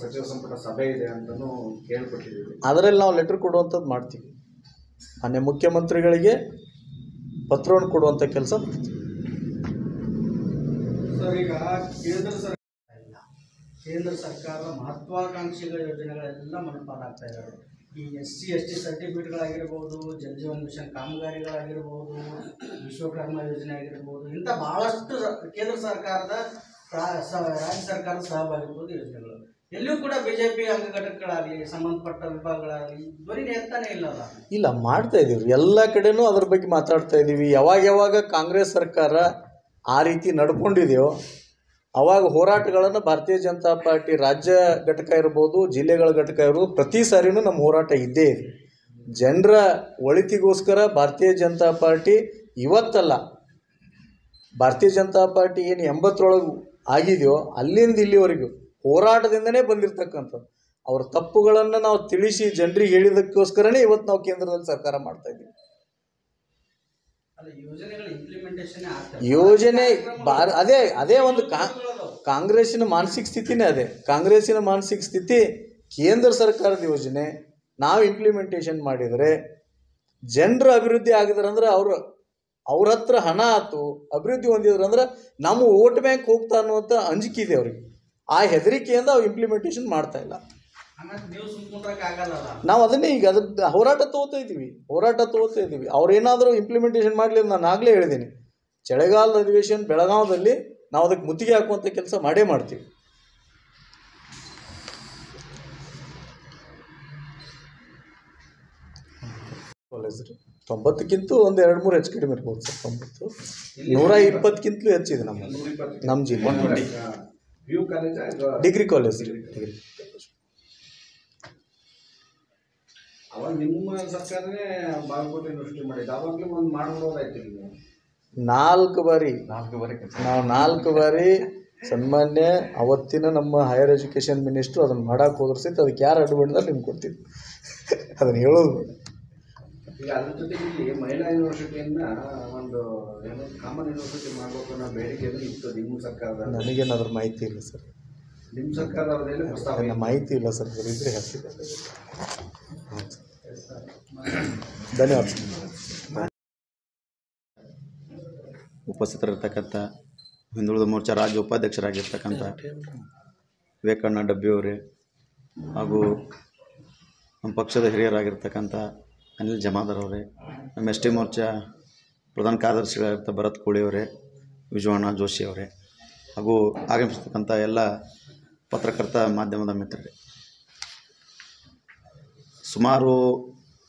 ಸಚಿವ ಸಂಪುಟ ಸಭೆ ಇದೆ ಅಂತಲೂ ಕೇಳ್ಪಟ್ಟಿದ್ದೀವಿ. ಅದರಲ್ಲಿ ನಾವು ಲೆಟರ್ ಕೊಡುವಂಥದ್ದು ಮಾಡ್ತೀವಿ. ಮಾನ್ಯ ಮುಖ್ಯಮಂತ್ರಿಗಳಿಗೆ ಪತ್ರವನ್ನು ಕೊಡುವಂಥ ಕೆಲಸ ಮಾಡ್ತೀವಿ. ಸರ್, ಈಗ ಕೇಂದ್ರ ಸರ್ಕಾರದ ಮಹತ್ವಾಕಾಂಕ್ಷಿಗಳ ಯೋಜನೆಗಳೆಲ್ಲ ಮನಪಾಲಾಗ್ತಾ ಇದ್ದಾರೆ. ಈ SC/ST ಸರ್ಟಿಫಿಕೇಟ್ಗಳಾಗಿರ್ಬೋದು, ಜಲ್ ಜೀವನ್ ಮಿಷನ್ ಕಾಮಗಾರಿಗಳಾಗಿರ್ಬೋದು, ವಿಶ್ವಕರ್ಮ ಯೋಜನೆ ಆಗಿರ್ಬೋದು, ಇಂಥ ಭಾಳಷ್ಟು ಕೇಂದ್ರ ಸರ್ಕಾರದ ರಾಜ್ಯ ಸರ್ಕಾರದ ಸಹಭಾಗಿತ್ವದ ಯೋಜನೆಗಳು ಎಲ್ಲೂ ಕೂಡ ಬಿಜೆಪಿ ಅಂಗಘಟಕಗಳಾಗಲಿ ಸಂಬಂಧಪಟ್ಟ ವಿಭಾಗಗಳಾಗಲಿ ಧ್ವನಿ ಎತ್ತಾನೆ ಇಲ್ಲಲ್ಲ. ಇಲ್ಲ, ಮಾಡ್ತಾ ಇದ್ದೀವಿ, ಎಲ್ಲ ಕಡೆನೂ ಅದ್ರ ಬಗ್ಗೆ ಮಾತಾಡ್ತಾ ಇದ್ದೀವಿ. ಯಾವಾಗ ಕಾಂಗ್ರೆಸ್ ಸರ್ಕಾರ ಆ ರೀತಿ ನಡ್ಕೊಂಡಿದೆಯೋ ಅವಾಗ ಹೋರಾಟಗಳನ್ನು ಭಾರತೀಯ ಜನತಾ ಪಾರ್ಟಿ ರಾಜ್ಯ ಘಟಕ ಇರ್ಬೋದು, ಜಿಲ್ಲೆಗಳ ಘಟಕ ಇರ್ಬೋದು, ಪ್ರತಿ ಸಾರಿನೂ ನಮ್ಮ ಹೋರಾಟ ಇದ್ದೇ ಇದೆ. ಜನರ ಒಳಿತಿಗೋಸ್ಕರ ಭಾರತೀಯ ಜನತಾ ಪಾರ್ಟಿ ಇವತ್ತಲ್ಲ, ಭಾರತೀಯ ಜನತಾ ಪಾರ್ಟಿ ಏನು 80ರೊಳಗೆ ಆಗಿದೆಯೋ ಅಲ್ಲಿಂದ ಇಲ್ಲಿವರೆಗೂ ಹೋರಾಟದಿಂದನೇ ಬಂದಿರತಕ್ಕಂಥದ್ದು. ಅವ್ರ ತಪ್ಪುಗಳನ್ನು ನಾವು ತಿಳಿಸಿ ಜನರಿಗೆ ಹೇಳಿದಕ್ಕೋಸ್ಕರನೇ ಇವತ್ತು ನಾವು ಕೇಂದ್ರದಲ್ಲಿ ಸರ್ಕಾರ ಮಾಡ್ತಾ ಇದ್ದೀವಿ. ಯೋಜನೆ ಅದೇ ಒಂದು ಕಾಂಗ್ರೆಸ್ಸಿನ ಮಾನಸಿಕ ಸ್ಥಿತಿನೇ ಅದೇ. ಕಾಂಗ್ರೆಸ್ಸಿನ ಮಾನಸಿಕ ಸ್ಥಿತಿ ಕೇಂದ್ರ ಸರ್ಕಾರದ ಯೋಜನೆ ನಾವು ಇಂಪ್ಲಿಮೆಂಟೇಷನ್ ಮಾಡಿದರೆ ಜನರ ಅಭಿವೃದ್ಧಿ ಆಗಿದ್ರಂದ್ರೆ ಅವ್ರ ಹತ್ರ ಹಣ ಆಯ್ತು, ಅಭಿವೃದ್ಧಿ ಹೊಂದಿದ್ರಂದ್ರೆ ನಮ್ಮ ವೋಟ್ ಬ್ಯಾಂಕ್ ಹೋಗ್ತಾ ಅನ್ನುವಂಥ ಅಂಜಿಕೆ ಇದೆ ಅವ್ರಿಗೆ. ಆ ಹೆದರಿಕೆಯಿಂದ ಅವ್ರು ಇಂಪ್ಲಿಮೆಂಟೇಷನ್ ಮಾಡ್ತಾ ಇಲ್ಲ. ನಾವು ಅದನ್ನೇ ಈಗ ಹೋರಾಟ ತಗೋತಾ ಇದ್ದೀವಿ. ಅವ್ರೇನಾದರೂ ಇಂಪ್ಲಿಮೆಂಟೇಷನ್ ಮಾಡಲಿ, ನಾನು ಆಗಲೇ ಹೇಳಿದ್ದೀನಿ, ಚಳಿಗಾಲದ ಅಧಿವೇಶನ ಬೆಳಗಾವದಲ್ಲಿ ನಾವು ಅದಕ್ಕೆ ಮುತ್ತಿಗೆ ಹಾಕುವಂಥ ಕೆಲಸ ಮಾಡೇ ಮಾಡ್ತೀವಿ. ಕಾಲೇಜ್ 90ಕ್ಕಿಂತ ಒಂದು 2-3 ಹೆಚ್ಚು ಕಡಿಮೆ ಇರ್ಬೋದು ಸರ್. 90 120ಕ್ಕಿಂತಲೂ ಹೆಚ್ಚಿದೆ ನಮ್ಮ ಜಿಲ್ಲೆ. ಡಿಗ್ರಿ ಕಾಲೇಜ್ ಅವಾಗ ನಿಮ್ಮ ಸರ್ಕಾರನೇ ಬಾಗಲಕೋಟೆ ಯೂನಿವರ್ಸಿಟಿ ಮಾಡಿದ್ದು. ಅವಾಗಲೂ ಒಂದು ಮಾಡ್ಬೋದಾಯ್ತು. ನೀವು 4 ಬಾರಿ ನಾವು 4 ಬಾರಿ ಸನ್ಮಾನ್ಯ ಅವತ್ತಿನ ನಮ್ಮ ಹೈಯರ್ ಎಜುಕೇಷನ್ ಮಿನಿಸ್ಟ್ರು ಅದನ್ನು ಮಾಡೋಕೆ ಹೋದ್ರೆ ಸಹಿತ ಅದಕ್ಕೆ ಯಾರು ಅಡ್ಬಂಡ್ದಲ್ಲಿ ನಿಮ್ಗೆ ಕೊಡ್ತಿದ್ವಿ, ಅದನ್ನು ಹೇಳೋದು. ಈಗ ಅದ್ರ ಜೊತೆಗೆ ಇಲ್ಲಿ ಮಹಿಳಾ ಯೂನಿವರ್ಸಿಟಿಯನ್ನು ಒಂದು ಏನೋ ಕಾಮನ್ ಯೂನಿವರ್ಸಿಟಿ ಮಾಡಬೇಕು ಅನ್ನೋ ಬೇಡಿಕೆ ಇತ್ತು ನಿಮ್ಮ ಸರ್ಕಾರದ. ನನಗೇನು ಅದ್ರ ಮಾಹಿತಿ ಇಲ್ಲ ಸರ್. ನಿಮ್ಮ ಸರ್ಕಾರದಲ್ಲಿ ಪ್ರಸ್ತಾವ ಮಾಹಿತಿ ಇಲ್ಲ ಸರ್, ಇದ್ರೆ ಹೇಳ್ತಿದ್ದೆ. ಧನ್ಯವಾದ. ಉಪಸ್ಥಿತರಿರ್ತಕ್ಕಂಥ ಹಿಂದುಳಿದ ಮೋರ್ಚಾ ರಾಜ್ಯ ಉಪಾಧ್ಯಕ್ಷರಾಗಿರ್ತಕ್ಕಂಥ ವಿವೇಕಣ್ಣ ಡಬ್ಬಿಯವರೇ ಹಾಗೂ ನಮ್ಮ ಪಕ್ಷದ ಹಿರಿಯರಾಗಿರ್ತಕ್ಕಂಥ ಅನಿಲ್ ಜಮಾದಾರ್ ಅವರೇ, ನಮ್ಮ ST ಮೋರ್ಚಾ ಪ್ರಧಾನ ಕಾರ್ಯದರ್ಶಿಗಳಾಗಿರ್ತ ಭರತ್ ಕೋಳಿಯವರೇ, ವಿಜಯಣ್ಣ ಜೋಶಿ ಅವರೇ ಹಾಗೂ ಆಗಮಿಸ್ತಕ್ಕಂಥ ಎಲ್ಲ ಪತ್ರಕರ್ತ ಮಾಧ್ಯಮದ ಮಿತ್ರರೇ, ಸುಮಾರು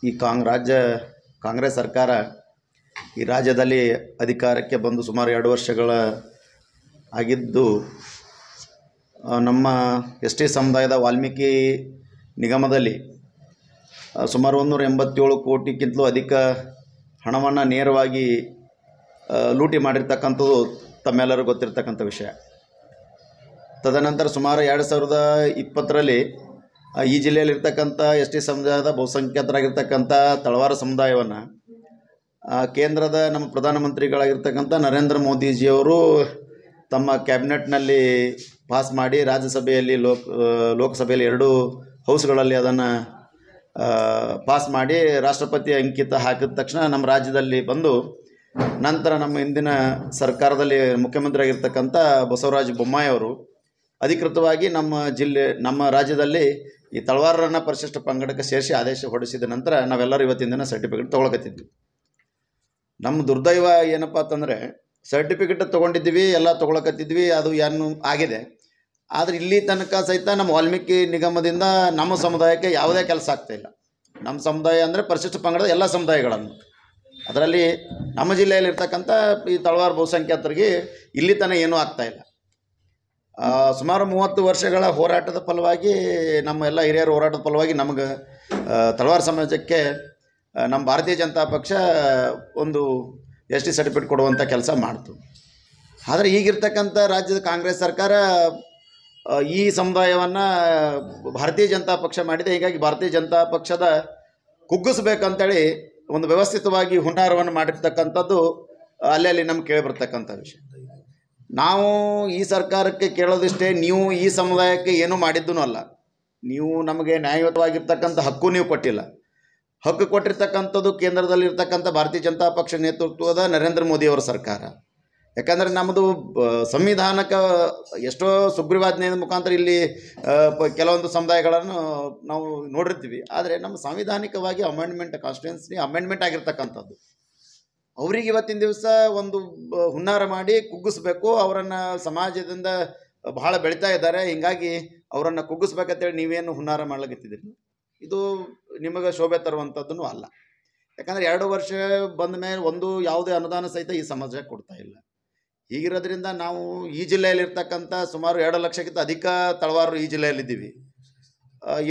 ಈ ಕಾಂಗ್ರೆಸ್ ಸರ್ಕಾರ ಈ ರಾಜ್ಯದಲ್ಲಿ ಅಧಿಕಾರಕ್ಕೆ ಬಂದು ಸುಮಾರು 2 ವರ್ಷಗಳ ಆಗಿದ್ದು, ನಮ್ಮ ST ಸಮುದಾಯದ ವಾಲ್ಮೀಕಿ ನಿಗಮದಲ್ಲಿ ಸುಮಾರು 187 ಕೋಟಿಗಿಂತಲೂ ಅಧಿಕ ಹಣವನ್ನು ನೇರವಾಗಿ ಲೂಟಿ ಮಾಡಿರ್ತಕ್ಕಂಥದ್ದು ತಮ್ಮೆಲ್ಲರೂ ಗೊತ್ತಿರ್ತಕ್ಕಂಥ ವಿಷಯ. ತದನಂತರ ಸುಮಾರು 2020ರಲ್ಲಿ ಈ ಜಿಲ್ಲೆಯಲ್ಲಿರ್ತಕ್ಕಂಥ ST ಸಮುದಾಯದ ಬಹುಸಂಖ್ಯಾತರಾಗಿರ್ತಕ್ಕಂಥ ತಳವಾರ ಸಮುದಾಯವನ್ನು ಕೇಂದ್ರದ ನಮ್ಮ ಪ್ರಧಾನಮಂತ್ರಿಗಳಾಗಿರ್ತಕ್ಕಂಥ ನರೇಂದ್ರ ಮೋದಿಜಿಯವರು ತಮ್ಮ ಕ್ಯಾಬಿನೆಟ್ನಲ್ಲಿ ಪಾಸ್ ಮಾಡಿ ರಾಜ್ಯಸಭೆಯಲ್ಲಿ ಲೋಕಸಭೆಯಲ್ಲಿ 2 ಹೌಸ್ಗಳಲ್ಲಿ ಅದನ್ನು ಪಾಸ್ ಮಾಡಿ ರಾಷ್ಟ್ರಪತಿ ಅಂಕಿತ ಹಾಕಿದ ತಕ್ಷಣ ನಮ್ಮ ರಾಜ್ಯದಲ್ಲಿ ಬಂದು, ನಂತರ ನಮ್ಮ ಇಂದಿನ ಸರ್ಕಾರದಲ್ಲಿ ಮುಖ್ಯಮಂತ್ರಿ ಆಗಿರ್ತಕ್ಕಂಥ ಬಸವರಾಜ ಬೊಮ್ಮಾಯಿ ಅವರು ಅಧಿಕೃತವಾಗಿ ನಮ್ಮ ರಾಜ್ಯದಲ್ಲಿ ಈ ತಳವಾರರನ್ನು ಪರಿಶಿಷ್ಟ ಪಂಗಡಕ್ಕೆ ಸೇರಿಸಿ ಆದೇಶ ಹೊರಡಿಸಿದ ನಂತರ ನಾವೆಲ್ಲರೂ ಇವತ್ತಿನ ದಿನ ಸರ್ಟಿಫಿಕೇಟ್ ತೊಗೊಳಕತ್ತಿದ್ವಿ. ನಮ್ಮ ದುರ್ದೈವ ಏನಪ್ಪ ಅಂತಂದರೆ, ಸರ್ಟಿಫಿಕೇಟ್ ತೊಗೊಂಡಿದ್ವಿ, ಎಲ್ಲ ತೊಗೊಳಕತ್ತಿದ್ವಿ, ಅದು ಏನು ಆಗಿದೆ. ಆದರೆ ಇಲ್ಲಿ ತನಕ ಸಹಿತ ನಮ್ಮ ವಾಲ್ಮೀಕಿ ನಿಗಮದಿಂದ ನಮ್ಮ ಸಮುದಾಯಕ್ಕೆ ಯಾವುದೇ ಕೆಲಸ ಆಗ್ತಾಯಿಲ್ಲ. ನಮ್ಮ ಸಮುದಾಯ ಅಂದರೆ ಪರಿಶಿಷ್ಟ ಪಂಗಡದ ಎಲ್ಲ ಸಮುದಾಯಗಳನ್ನು, ಅದರಲ್ಲಿ ನಮ್ಮ ಜಿಲ್ಲೆಯಲ್ಲಿರ್ತಕ್ಕಂಥ ಈ ತಳವಾರ ಬಹುಸಂಖ್ಯಾತರಿಗೆ ಇಲ್ಲಿ ತನಕ ಏನೂ ಆಗ್ತಾಯಿಲ್ಲ. ಸುಮಾರು 30 ವರ್ಷಗಳ ಹೋರಾಟದ ಫಲವಾಗಿ, ನಮ್ಮ ಎಲ್ಲ ಹಿರಿಯರ ಹೋರಾಟದ ಫಲವಾಗಿ ನಮಗೆ ತಳವಾರ ಸಮಾಜಕ್ಕೆ ನಮ್ಮ ಭಾರತೀಯ ಜನತಾ ಪಕ್ಷ ಒಂದು ST ಸರ್ಟಿಫಿಕೇಟ್ ಕೊಡುವಂಥ ಕೆಲಸ ಮಾಡ್ತು. ಆದರೆ ಈಗಿರ್ತಕ್ಕಂಥ ರಾಜ್ಯದ ಕಾಂಗ್ರೆಸ್ ಸರ್ಕಾರ ಈ ಸಮುದಾಯವನ್ನು ಭಾರತೀಯ ಜನತಾ ಪಕ್ಷ ಮಾಡಿದೆ. ಹೀಗಾಗಿ ಭಾರತೀಯ ಜನತಾ ಪಕ್ಷದ ಕುಗ್ಗಿಸ್ಬೇಕಂತೇಳಿ ಒಂದು ವ್ಯವಸ್ಥಿತವಾಗಿ ಹುನ್ನಾರವನ್ನು ಮಾಡಿರ್ತಕ್ಕಂಥದ್ದು ಅಲ್ಲಲ್ಲಿ ನಮ್ಗೆ ಕೇಳಿಬರ್ತಕ್ಕಂಥ ವಿಷಯ. ನಾವು ಈ ಸರ್ಕಾರಕ್ಕೆ ಕೇಳೋದಿಷ್ಟೇ, ನೀವು ಈ ಸಮುದಾಯಕ್ಕೆ ಏನೂ ಮಾಡಿದ್ದೂ ಅಲ್ಲ, ನೀವು ನಮಗೆ ನ್ಯಾಯಯುತವಾಗಿರ್ತಕ್ಕಂಥ ಹಕ್ಕು ನೀವು ಕೊಟ್ಟಿಲ್ಲ. ಹಕ್ಕು ಕೊಟ್ಟಿರ್ತಕ್ಕಂಥದ್ದು ಕೇಂದ್ರದಲ್ಲಿರ್ತಕ್ಕಂಥ ಭಾರತೀಯ ಜನತಾ ಪಕ್ಷ ನೇತೃತ್ವದ ನರೇಂದ್ರ ಮೋದಿಯವರ ಸರ್ಕಾರ. ಯಾಕಂದರೆ ನಮ್ಮದು ಸಂವಿಧಾನಕ್ಕೆ ಎಷ್ಟೋ ಸುಗ್ರೀವಾಜ್ಞೆಯ ಮುಖಾಂತರ ಇಲ್ಲಿ ಕೆಲವೊಂದು ಸಮುದಾಯಗಳನ್ನು ನಾವು ನೋಡಿರ್ತೀವಿ. ಆದರೆ ನಮ್ಮ ಸಾಂವಿಧಾನಿಕವಾಗಿ ಅಮೆಂಡ್ಮೆಂಟ್, ಕಾನ್ಸ್ಟಿಟ್ಯೂನ್ಸಿ ಅಮೆಂಡ್ಮೆಂಟ್ ಆಗಿರ್ತಕ್ಕಂಥದ್ದು ಅವ್ರಿಗೆ ಇವತ್ತಿನ ದಿವಸ ಒಂದು ಹುನ್ನಾರ ಮಾಡಿ ಕುಗ್ಗಿಸ್ಬೇಕು, ಅವರನ್ನು ಸಮಾಜದಿಂದ ಬಹಳ ಬೆಳೀತಾ ಇದ್ದಾರೆ, ಹೀಗಾಗಿ ಅವರನ್ನು ಕುಗ್ಗಿಸ್ಬೇಕಂತೇಳಿ ನೀವೇನು ಹುನ್ನಾರ ಮಾಡ್ಲಿಕ್ಕಿದ್ದೀರಿ, ಇದು ನಿಮಗೆ ಶೋಭೆ ತರುವಂಥದ್ದೂ ಅಲ್ಲ. ಯಾಕಂದರೆ 2 ವರ್ಷ ಬಂದ ಮೇಲೆ ಒಂದು ಯಾವುದೇ ಅನುದಾನ ಸಹಿತ ಈ ಸಮಾಜಕ್ಕೆ ಕೊಡ್ತಾ ಇಲ್ಲ. ಹೀಗಿರೋದ್ರಿಂದ ನಾವು ಈ ಜಿಲ್ಲೆಯಲ್ಲಿರ್ತಕ್ಕಂಥ ಸುಮಾರು 2 ಲಕ್ಷಕ್ಕಿಂತ ಅಧಿಕ ತಳವಾರರು ಈ ಜಿಲ್ಲೆಯಲ್ಲಿದ್ದೀವಿ.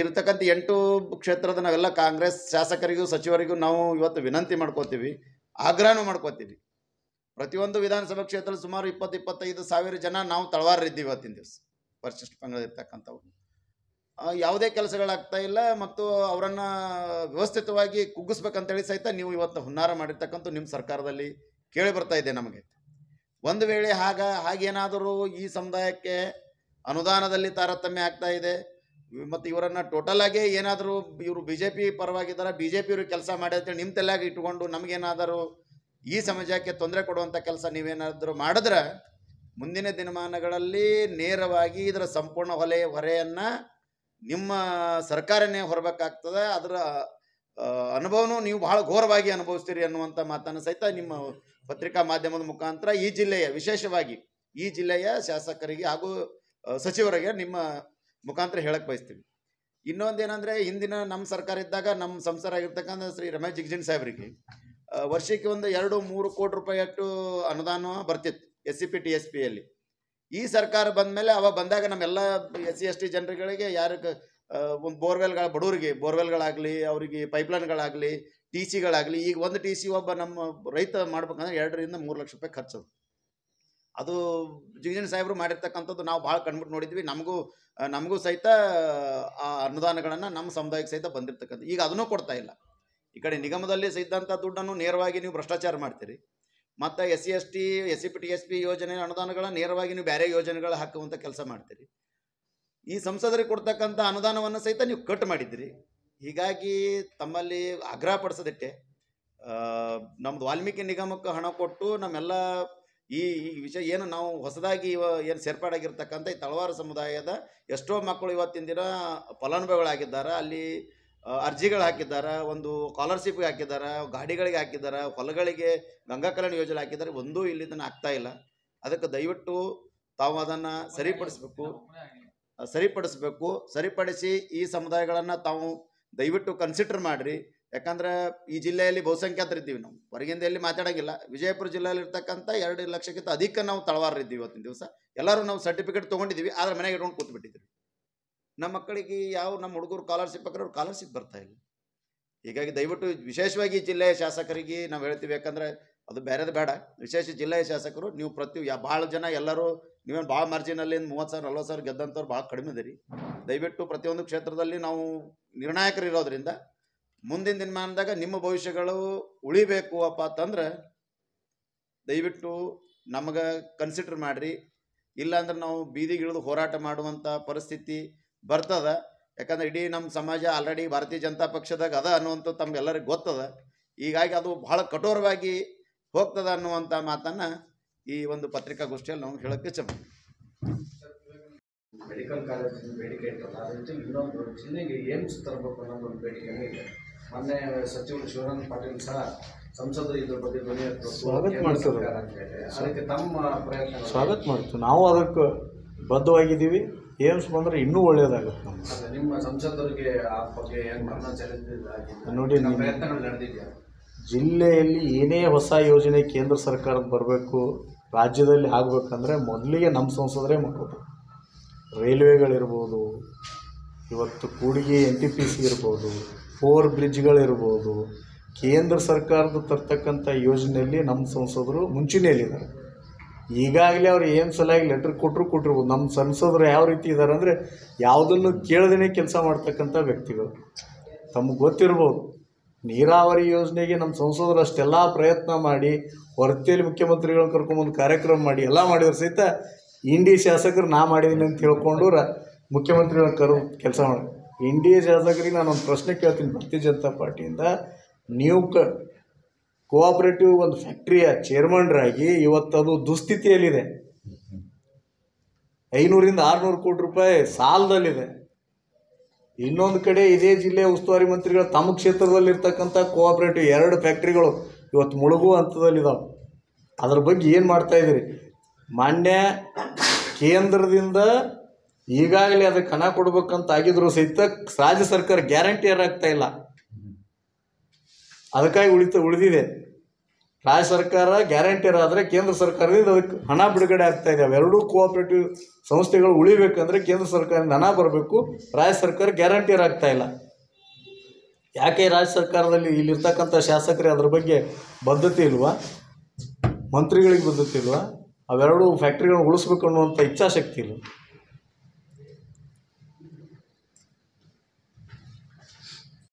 ಇರತಕ್ಕಂಥ 8 ಕ್ಷೇತ್ರದ ನಾವೆಲ್ಲ ಕಾಂಗ್ರೆಸ್ ಶಾಸಕರಿಗೂ ಸಚಿವರಿಗೂ ನಾವು ಇವತ್ತು ವಿನಂತಿ ಮಾಡ್ಕೋತೀವಿ, ಆಗ್ರಹನೂ ಮಾಡ್ಕೋತೀವಿ. ಪ್ರತಿಯೊಂದು ವಿಧಾನಸಭಾ ಕ್ಷೇತ್ರದಲ್ಲಿ ಸುಮಾರು 20-25 ಸಾವಿರ ಜನ ನಾವು ತಳವಾರರಿದ್ದೀವಿ ಇವತ್ತಿನ ದಿವಸ, ಪರಿಶಿಷ್ಟ ಪಂಗಡದಿರ್ತಕ್ಕಂಥವ್ರು. ಯಾವುದೇ ಕೆಲಸಗಳಾಗ್ತಾ ಇಲ್ಲ ಮತ್ತು ಅವರನ್ನು ವ್ಯವಸ್ಥಿತವಾಗಿ ಕುಗ್ಗಿಸ್ಬೇಕಂತೇಳಿ ಸಹಿತ ನೀವು ಇವತ್ತು ಹುನ್ನಾರ ಮಾಡಿರ್ತಕ್ಕಂಥ ನಿಮ್ಮ ಸರ್ಕಾರದಲ್ಲಿ ಕೇಳಿ ಬರ್ತಾ ಇದೆ ನಮಗೆ. ಒಂದು ವೇಳೆ ಹಾಗೇನಾದರೂ ಈ ಸಮುದಾಯಕ್ಕೆ ಅನುದಾನದಲ್ಲಿ ತಾರತಮ್ಯ ಆಗ್ತಾ ಇದೆ ಮತ್ತು ಇವರನ್ನು ಟೋಟಲಾಗಿ ಏನಾದರೂ ಇವರು BJP ಪರವಾಗಿದ್ದಾರೆ, BJP ಇವ್ರಿಗೆ ಕೆಲಸ ಮಾಡಿ ಅಂತೇಳಿ ನಿಮ್ಮ ತಲೆಯಾಗಿ ಇಟ್ಕೊಂಡು ನಮಗೇನಾದರೂ ಈ ಸಮಾಜಕ್ಕೆ ತೊಂದರೆ ಕೊಡುವಂಥ ಕೆಲಸ ನೀವೇನಾದರೂ ಮಾಡಿದ್ರೆ ಮುಂದಿನ ದಿನಮಾನಗಳಲ್ಲಿ ನೇರವಾಗಿ ಇದರ ಸಂಪೂರ್ಣ ಹೊರೆಯನ್ನು ನಿಮ್ಮ ಸರ್ಕಾರನೇ ಹೊರಬೇಕಾಗ್ತದೆ. ಅದರ ಅನುಭವನೂ ನೀವು ಬಹಳ ಘೋರವಾಗಿ ಅನುಭವಿಸ್ತೀರಿ ಅನ್ನುವಂಥ ಮಾತನ್ನು ಸಹಿತ ನಿಮ್ಮ ಪತ್ರಿಕಾ ಮಾಧ್ಯಮದ ಮುಖಾಂತರ ಈ ಜಿಲ್ಲೆಯ, ವಿಶೇಷವಾಗಿ ಈ ಜಿಲ್ಲೆಯ ಶಾಸಕರಿಗೆ ಹಾಗೂ ಸಚಿವರಿಗೆ ನಿಮ್ಮ ಮುಖಾಂತರ ಹೇಳಕ್ಕೆ ಬಯಸ್ತೀವಿ. ಇನ್ನೊಂದೇನೆಂದರೆ, ಹಿಂದಿನ ನಮ್ಮ ಸರ್ಕಾರ ಇದ್ದಾಗ ನಮ್ಮ ಸಂಸದರಾಗಿರ್ತಕ್ಕಂಥ ಶ್ರೀ ರಮೇಶ್ ಜಿಗಜಿಣಗಿ ಸಾಹೇಬರಿಗೆ ವರ್ಷಕ್ಕೆ ಒಂದು 2-3 ಕೋಟಿ ರೂಪಾಯಿ ಅಷ್ಟು ಅನುದಾನ ಬರ್ತಿತ್ತು SCP TSPಯಲ್ಲಿ. ಈ ಸರ್ಕಾರ ಬಂದ ಮೇಲೆ ಅವಾಗ ಬಂದಾಗ ನಮ್ಮೆಲ್ಲ SC ST ಜನರುಗಳಿಗೆ ಯಾರಿಗೆ ಒಂದು ಬಡವರಿಗೆ ಬೋರ್ವೆಲ್ಗಳಾಗಲಿ, ಅವರಿಗೆ ಪೈಪ್ಲೈನ್ಗಳಾಗಲಿ, TCಗಳಾಗಲಿ, ಈಗ ಒಂದು TC ಒಬ್ಬ ನಮ್ಮ ರೈತ ಮಾಡ್ಬೇಕಂದ್ರೆ 2-3 ಲಕ್ಷ ರೂಪಾಯಿ ಖರ್ಚದು. ಅದು ಜಿಗಜಿಣಗಿ ಸಾಹೇಬರು ಮಾಡಿರ್ತಕ್ಕಂಥದ್ದು ನಾವು ಭಾಳ ಕಣ್ಬಿಟ್ಟು ನೋಡಿದ್ವಿ. ನಮಗೂ ಸಹಿತ ಆ ಅನುದಾನಗಳನ್ನು ನಮ್ಮ ಸಮುದಾಯಕ್ಕೆ ಸಹಿತ ಬಂದಿರ್ತಕ್ಕಂಥ. ಈಗ ಅದನ್ನೂ ಕೊಡ್ತಾ ಇಲ್ಲ. ಈ ಕಡೆ ನಿಗಮದಲ್ಲಿ ಸಿದ್ದಂಥ ದುಡ್ಡನ್ನು ನೇರವಾಗಿ ನೀವು ಭ್ರಷ್ಟಾಚಾರ ಮಾಡ್ತೀರಿ, ಮತ್ತು SC ST SCP TSP ಯೋಜನೆ ಅನುದಾನಗಳನ್ನು ನೇರವಾಗಿ ನೀವು ಬೇರೆ ಯೋಜನೆಗಳು ಹಾಕುವಂಥ ಕೆಲಸ ಮಾಡ್ತೀರಿ. ಈ ಸಂಸದರಿಗೆ ಕೊಡ್ತಕ್ಕಂಥ ಅನುದಾನವನ್ನು ಸಹಿತ ನೀವು ಕಟ್ ಮಾಡಿದ್ದೀರಿ. ಹೀಗಾಗಿ ತಮ್ಮಲ್ಲಿ ಆಗ್ರಹ ಪಡಿಸೋದಕ್ಕೆ ನಮ್ಮದು ವಾಲ್ಮೀಕಿ ನಿಗಮಕ್ಕೆ ಹಣ ಕೊಟ್ಟು ನಮ್ಮೆಲ್ಲ ಈ ವಿಷಯ ಏನು ನಾವು ಹೊಸದಾಗಿ ಏನು ಸೇರ್ಪಾಡಾಗಿರ್ತಕ್ಕಂಥ ಈ ತಳವಾರ ಸಮುದಾಯದ ಎಷ್ಟೋ ಮಕ್ಕಳು ಇವತ್ತಿನ ದಿನ ಫಲಾನುಭವಿಗಳಾಗಿದ್ದಾರೆ. ಅಲ್ಲಿ ಅರ್ಜಿಗಳು ಹಾಕಿದ್ದಾರೆ, ಒಂದು ಸ್ಕಾಲರ್ಶಿಪ್ಗೆ ಹಾಕಿದ್ದಾರೆ, ಗಾಡಿಗಳಿಗೆ ಹಾಕಿದ್ದಾರೆ, ಹೊಲಗಳಿಗೆ ಗಂಗಾ ಕಲ್ಯಾಣ ಯೋಜನೆ ಹಾಕಿದ್ದಾರೆ. ಒಂದೂ ಇಲ್ಲಿಂದ ಆಗ್ತಾ ಇಲ್ಲ. ಅದಕ್ಕೆ ದಯವಿಟ್ಟು ತಾವು ಅದನ್ನು ಸರಿಪಡಿಸಿ ಈ ಸಮುದಾಯಗಳನ್ನು ತಾವು ದಯವಿಟ್ಟು ಕನ್ಸಿಡರ್ ಮಾಡಿರಿ. ಯಾಕಂದ್ರೆ ಈ ಜಿಲ್ಲೆಯಲ್ಲಿ ಬಹುಸಂಖ್ಯಾತರಿದ್ದೀವಿ, ನಾವು ಹೊರಗಿಂದ ಎಲ್ಲಿ ಮಾತಾಡೋಂಗಿಲ್ಲ. ವಿಜಯಪುರ ಜಿಲ್ಲೆಯಲ್ಲಿರ್ತಕ್ಕಂಥ 2 ಲಕ್ಷಕ್ಕಿಂತ ಅಧಿಕ ನಾವು ತಳವಾರರಿದ್ದೀವಿ ಇವತ್ತಿನ ದಿವಸ. ಎಲ್ಲರೂ ನಾವು ಸರ್ಟಿಫಿಕೇಟ್ ತೊಗೊಂಡಿದ್ದೀವಿ, ಆದರೆ ಮನೆಗೆ ಇಟ್ಕೊಂಡು ಕೂತ್ಬಿಟ್ಟಿದ್ದೀವಿ. ನಮ್ಮ ಮಕ್ಕಳಿಗೆ ನಮ್ಮ ಹುಡುಗರು ಸ್ಕಾಲರ್ಶಿಪ್ ಹಾಕಿದ್ರೆ ಅವ್ರು ಸ್ಕಾಲರ್ಶಿಪ್ ಬರ್ತಾ ಇಲ್ಲ. ಹೀಗಾಗಿ ದಯವಿಟ್ಟು ವಿಶೇಷವಾಗಿ ಜಿಲ್ಲೆಯ ಶಾಸಕರಿಗೆ ನಾವು ಹೇಳ್ತೀವಿ, ಯಾಕಂದರೆ ಅದು ಬೇರೆದು ಬೇಡ, ವಿಶೇಷ ಜಿಲ್ಲೆಯ ಶಾಸಕರು ನೀವು ಭಾಳ ಜನ ಎಲ್ಲರೂ ನೀವೇನು ಭಾಳ ಮಾರ್ಜಿನಲ್ಲಿ 30,000-40,000 ಗೆದ್ದಂಥವ್ರು ಭಾಳ ಕಡಿಮೆ ಇದೆ ರೀ. ದಯವಿಟ್ಟು ಪ್ರತಿಯೊಂದು ಕ್ಷೇತ್ರದಲ್ಲಿ ನಾವು ನಿರ್ಣಾಯಕರು ಇರೋದ್ರಿಂದ ಮುಂದಿನ ದಿನಮಾನದಾಗ ನಿಮ್ಮ ಭವಿಷ್ಯಗಳು ಉಳಿಬೇಕು ಅಪ್ಪ ಅಂತಂದ್ರೆ ದಯವಿಟ್ಟು ನಮಗೆ ಕನ್ಸಿಡರ್ ಮಾಡಿರಿ. ಇಲ್ಲಾಂದ್ರೆ ನಾವು ಬೀದಿಗಿಳಿದು ಹೋರಾಟ ಮಾಡುವಂಥ ಪರಿಸ್ಥಿತಿ ಬರ್ತದ. ಯಾಕಂದ್ರೆ ಇಡೀ ನಮ್ಮ ಸಮಾಜ ಆಲ್ರೆಡಿ ಭಾರತೀಯ ಜನತಾ ಪಕ್ಷದಾಗ ಅದ ಅನ್ನುವಂಥದ್ದು ತಮಗೆಲ್ಲರಿಗೂ ಗೊತ್ತದ. ಹೀಗಾಗಿ ಅದು ಬಹಳ ಕಠೋರವಾಗಿ ಹೋಗ್ತದ ಅನ್ನುವಂಥ ಮಾತನ್ನು ಈ ಒಂದು ಪತ್ರಿಕಾಗೋಷ್ಠಿಯಲ್ಲಿ ನಾವು ಹೇಳೋಕ್ಕೆ ಮೆಡಿಕಲ್ ಕಾಲೇಜಿನ ಬೇಡಿಕೆ ಇರ್ತಲ್ಲ, ಅದ್ರ ಜೊತೆಗೆ ಇನ್ನೊಂದು ಜಿಲ್ಲೆಗೆ ಏಮ್ಸ್ ತರಬೇಕು ಅನ್ನೋದು ಒಂದು ಬೇಡಿಕೆನೇ ಇದೆ. ಮೊನ್ನೆ ಸಚಿವರು ಶಿವರಾಮ್ ಪಾಟೀಲ್ ಸಹ ಸಂಸದರು ಇದ್ರ ಬಗ್ಗೆ ಧ್ವನಿ ಸ್ವಾಗತ ಮಾಡ್ತಾರೆ. ಅದಕ್ಕೆ ತಮ್ಮ ಪ್ರಯತ್ನ ಸ್ವಾಗತ ಮಾಡ್ತೀವಿ. ನಾವು ಅದಕ್ಕೆ ಬದ್ಧವಾಗಿದ್ದೀವಿ. ಏಮ್ಸ್ ಬಂದರೆ ಇನ್ನೂ ಒಳ್ಳೆಯದಾಗುತ್ತೆ ನಮ್ಗೆ. ನಿಮ್ಮ ಸಂಸದರಿಗೆ ಆ ಬಗ್ಗೆ ಏನು ಮರಣಾಚರಣೆ ನೋಡಿ, ಪ್ರಯತ್ನಗಳು ನಡೆದಿದೆಯಾ? ಜಿಲ್ಲೆಯಲ್ಲಿ ಏನೇ ಹೊಸ ಯೋಜನೆ ಕೇಂದ್ರ ಸರ್ಕಾರದ ಬರಬೇಕು, ರಾಜ್ಯದಲ್ಲಿ ಆಗಬೇಕಂದ್ರೆ ಮೊದಲಿಗೆ ನಮ್ಮ ಸಂಸದರೇ ಮಾಡೋದು. ರೈಲ್ವೆಗಳಿರ್ಬೋದು, ಇವತ್ತು ಕೂಡಿಗೆ NTPC ಇರ್ಬೋದು, 4 ಬ್ರಿಡ್ಜ್ಗಳಿರ್ಬೋದು, ಕೇಂದ್ರ ಸರ್ಕಾರದ ತರ್ತಕ್ಕಂಥ ಯೋಜನೆಯಲ್ಲಿ ನಮ್ಮ ಸಂಸದರು ಮುಂಚೂಣಿಯಲ್ಲಿದ್ದಾರೆ. ಈಗಾಗಲೇ ಅವ್ರು ಏನು ಸಲಾಗಿ ಲೆಟ್ರ್ ಕೊಟ್ಟಿರ್ಬೋದು. ನಮ್ಮ ಸಂಸದರು ಯಾವ ರೀತಿ ಇದ್ದಾರೆ ಅಂದರೆ ಯಾವುದನ್ನು ಕೇಳದೇ ಕೆಲಸ ಮಾಡ್ತಕ್ಕಂಥ ವ್ಯಕ್ತಿಗಳು. ತಮಗೆ ಗೊತ್ತಿರ್ಬೋದು, ನೀರಾವರಿ ಯೋಜನೆಗೆ ನಮ್ಮ ಸಂಸದರು ಅಷ್ಟೆಲ್ಲ ಪ್ರಯತ್ನ ಮಾಡಿ ಹೊರತಿಯಲ್ಲಿ ಮುಖ್ಯಮಂತ್ರಿಗಳನ್ನ ಕರ್ಕೊಂಬಂದು ಕಾರ್ಯಕ್ರಮ ಮಾಡಿ ಎಲ್ಲ ಮಾಡಿದ್ರು ಸಹಿತ ಇಂಡಿ ಶಾಸಕರು ನಾ ಮಾಡಿದ್ದೀನಿ ಅಂತ ಹೇಳ್ಕೊಂಡು ಮುಖ್ಯಮಂತ್ರಿಗಳನ್ನ ಕೆಲಸ ಮಾಡಿ ಇಂಡಿಯಾ ಶಾಸಕರಿಗೆ ನಾನೊಂದು ಪ್ರಶ್ನೆ ಕೇಳ್ತೀನಿ ಭಾರತೀಯ ಜನತಾ ಪಾರ್ಟಿಯಿಂದ. ನೀವು ಕೋಆಪರೇಟಿವ್ ಒಂದು ಫ್ಯಾಕ್ಟ್ರಿಯ ಚೇರ್ಮನ್ರಾಗಿ ಇವತ್ತದು ದುಸ್ಥಿತಿಯಲ್ಲಿದೆ. 500ರಿಂದ 600 ಕೋಟಿ ರೂಪಾಯಿ ಸಾಲದಲ್ಲಿದೆ. ಇನ್ನೊಂದು ಕಡೆ ಇದೇ ಜಿಲ್ಲೆಯ ಉಸ್ತುವಾರಿ ಮಂತ್ರಿಗಳು ತಮ್ಮ ಕ್ಷೇತ್ರದಲ್ಲಿರ್ತಕ್ಕಂಥ ಕೋಆಪರೇಟಿವ್ 2 ಫ್ಯಾಕ್ಟ್ರಿಗಳು ಇವತ್ತು ಮುಳುಗುವ ಹಂತದಲ್ಲಿದ್ದಾವೆ. ಅದ್ರ ಬಗ್ಗೆ ಏನು ಮಾಡ್ತಾಯಿದ್ದೀರಿ? ಮಾನ್ಯ ಕೇಂದ್ರದಿಂದ ಈಗಾಗಲೇ ಅದಕ್ಕೆ ಹಣ ಕೊಡ್ಬೇಕಂತ ಆಗಿದ್ರು ಸಹಿತ ರಾಜ್ಯ ಸರ್ಕಾರ ಗ್ಯಾರಂಟಿಯರ್ ಆಗ್ತಾ ಇಲ್ಲ. ಅದಕ್ಕಾಗಿ ಉಳಿದಿದೆ. ರಾಜ್ಯ ಸರ್ಕಾರ ಗ್ಯಾರಂಟಿಯರ್ ಆದರೆ ಕೇಂದ್ರ ಸರ್ಕಾರದಿಂದ ಅದಕ್ಕೆ ಹಣ ಬಿಡುಗಡೆ ಆಗ್ತಾ ಇದೆ. ಅವೆರಡೂ ಕೋಆಪರೇಟಿವ್ ಸಂಸ್ಥೆಗಳು ಉಳಿಬೇಕಂದ್ರೆ ಕೇಂದ್ರ ಸರ್ಕಾರದಿಂದ ಹಣ ಬರಬೇಕು. ರಾಜ್ಯ ಸರ್ಕಾರ ಗ್ಯಾರಂಟಿಯರ್ ಆಗ್ತಾ ಇಲ್ಲ. ಯಾಕೆ ರಾಜ್ಯ ಸರ್ಕಾರದಲ್ಲಿ ಇಲ್ಲಿರ್ತಕ್ಕಂಥ ಶಾಸಕರಿಗೆ ಅದ್ರ ಬಗ್ಗೆ ಬದ್ಧತೆ ಇಲ್ವಾ? ಮಂತ್ರಿಗಳಿಗೆ ಬದ್ಧತೆ ಇಲ್ವಾ? ಅವೆರಡೂ ಫ್ಯಾಕ್ಟ್ರಿಗಳನ್ನ ಉಳಿಸ್ಬೇಕು ಅನ್ನುವಂಥ ಇಚ್ಛಾಶಕ್ತಿ ಇಲ್ಲ.